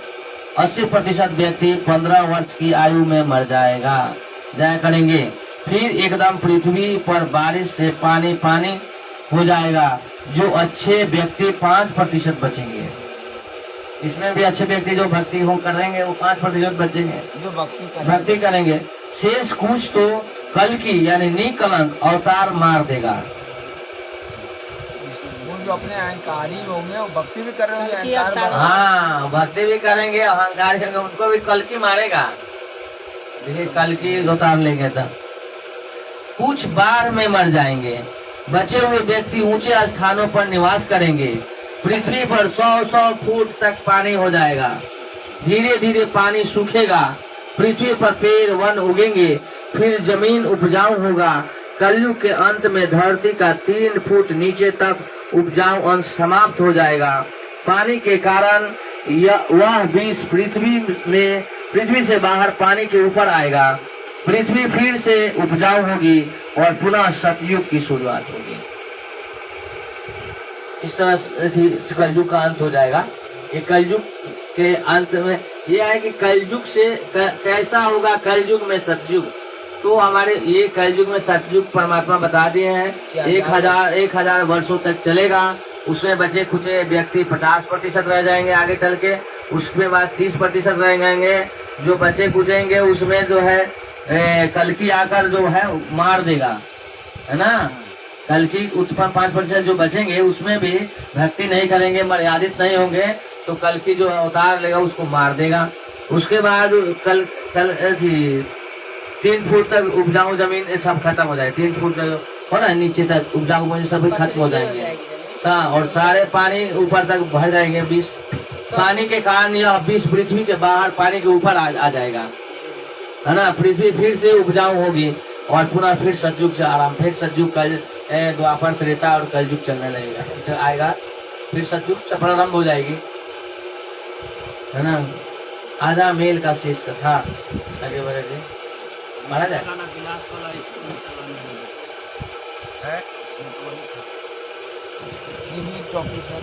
80% व्यक्ति 15 वर्ष की आयु में मर जाया करेंगे। फिर एकदम पृथ्वी पर बारिश से पानी हो जाएगा। जो अच्छे व्यक्ति 5% बचेंगे। इसमें भी अच्छे व्यक्ति जो भक्ति हो करेंगे वो 5% बचेंगे, जो भक्ति करेंगे। शेष कुछ तो कल की यानी निकलंक अवतार मार देगा। वो जो अपने अहंकारी होंगे वो भक्ति भी कर रहे होंगे, भक्ति अहंकार अवतार। बढ़ा- हाँ, भक्ति भी करेंगे, अहंकार करेंगे, उनको भी कल की मारेगा। देखिए कल की अवतार लेंगे तब कुछ बार में मर जाएंगे। बचे हुए व्यक्ति ऊंचे स्थानों पर निवास करेंगे। पृथ्वी पर 100 फुट तक पानी हो जाएगा। धीरे धीरे पानी सूखेगा। पृथ्वी पर पेड़ वन उगेंगे। फिर जमीन उपजाऊ होगा। कलयुग के अंत में धरती का 3 फुट नीचे तक उपजाऊ अंश समाप्त हो जाएगा। पानी के कारण वह विष पृथ्वी से बाहर पानी के ऊपर आएगा। पृथ्वी फिर से उपजाऊ होगी और पुनः सतयुग की शुरुआत होगी। इस तरह से कलयुग का अंत हो जाएगा। ये कलयुग के अंत में ये है कि कलयुग से कैसा होगा, कलयुग में सतयुग। तो हमारे ये कलयुग में सतयुग परमात्मा बता दिए हैं 1000 वर्षों तक चलेगा। उसमें बचे खुचे व्यक्ति 50% रह जाएंगे आगे चल के। उसके बाद 30% रह जाएंगे। जो बचे कुचेंगे उसमें जो है कल्कि आकर जो है मार देगा, है ना। कल्कि उत्पन्न 5% जो बचेंगे उसमें भी भक्ति नहीं करेंगे, मर्यादित नहीं होंगे, तो कल्कि जो अवतार लेगा उसको मार देगा। उसके बाद कल 3 फुट तक उपजाऊ जमीन सब खत्म हो जाएगी। 3 फुट हो ना नीचे तक उपजाऊ जमीन सभी खत्म हो जाएंगे। हाँ, और सारे पानी ऊपर तक भर जाएंगे। 20 पानी के कारण यह 20 पृथ्वी के बाहर पानी के ऊपर आ जाएगा, है ना। पृथ्वी फिर से उपजाऊ होगी और पुनः फिर सतयुग से आराम। फिर सतयुग कल द्वापर त्रेता और कलयुग चलने लगेगा, आएगा। फिर सतयुग से प्रारंभ हो जाएगी, है ना। आधा मेल का शेष था आगे बढ़ेंगे मारा जाए। यही टॉपिक है।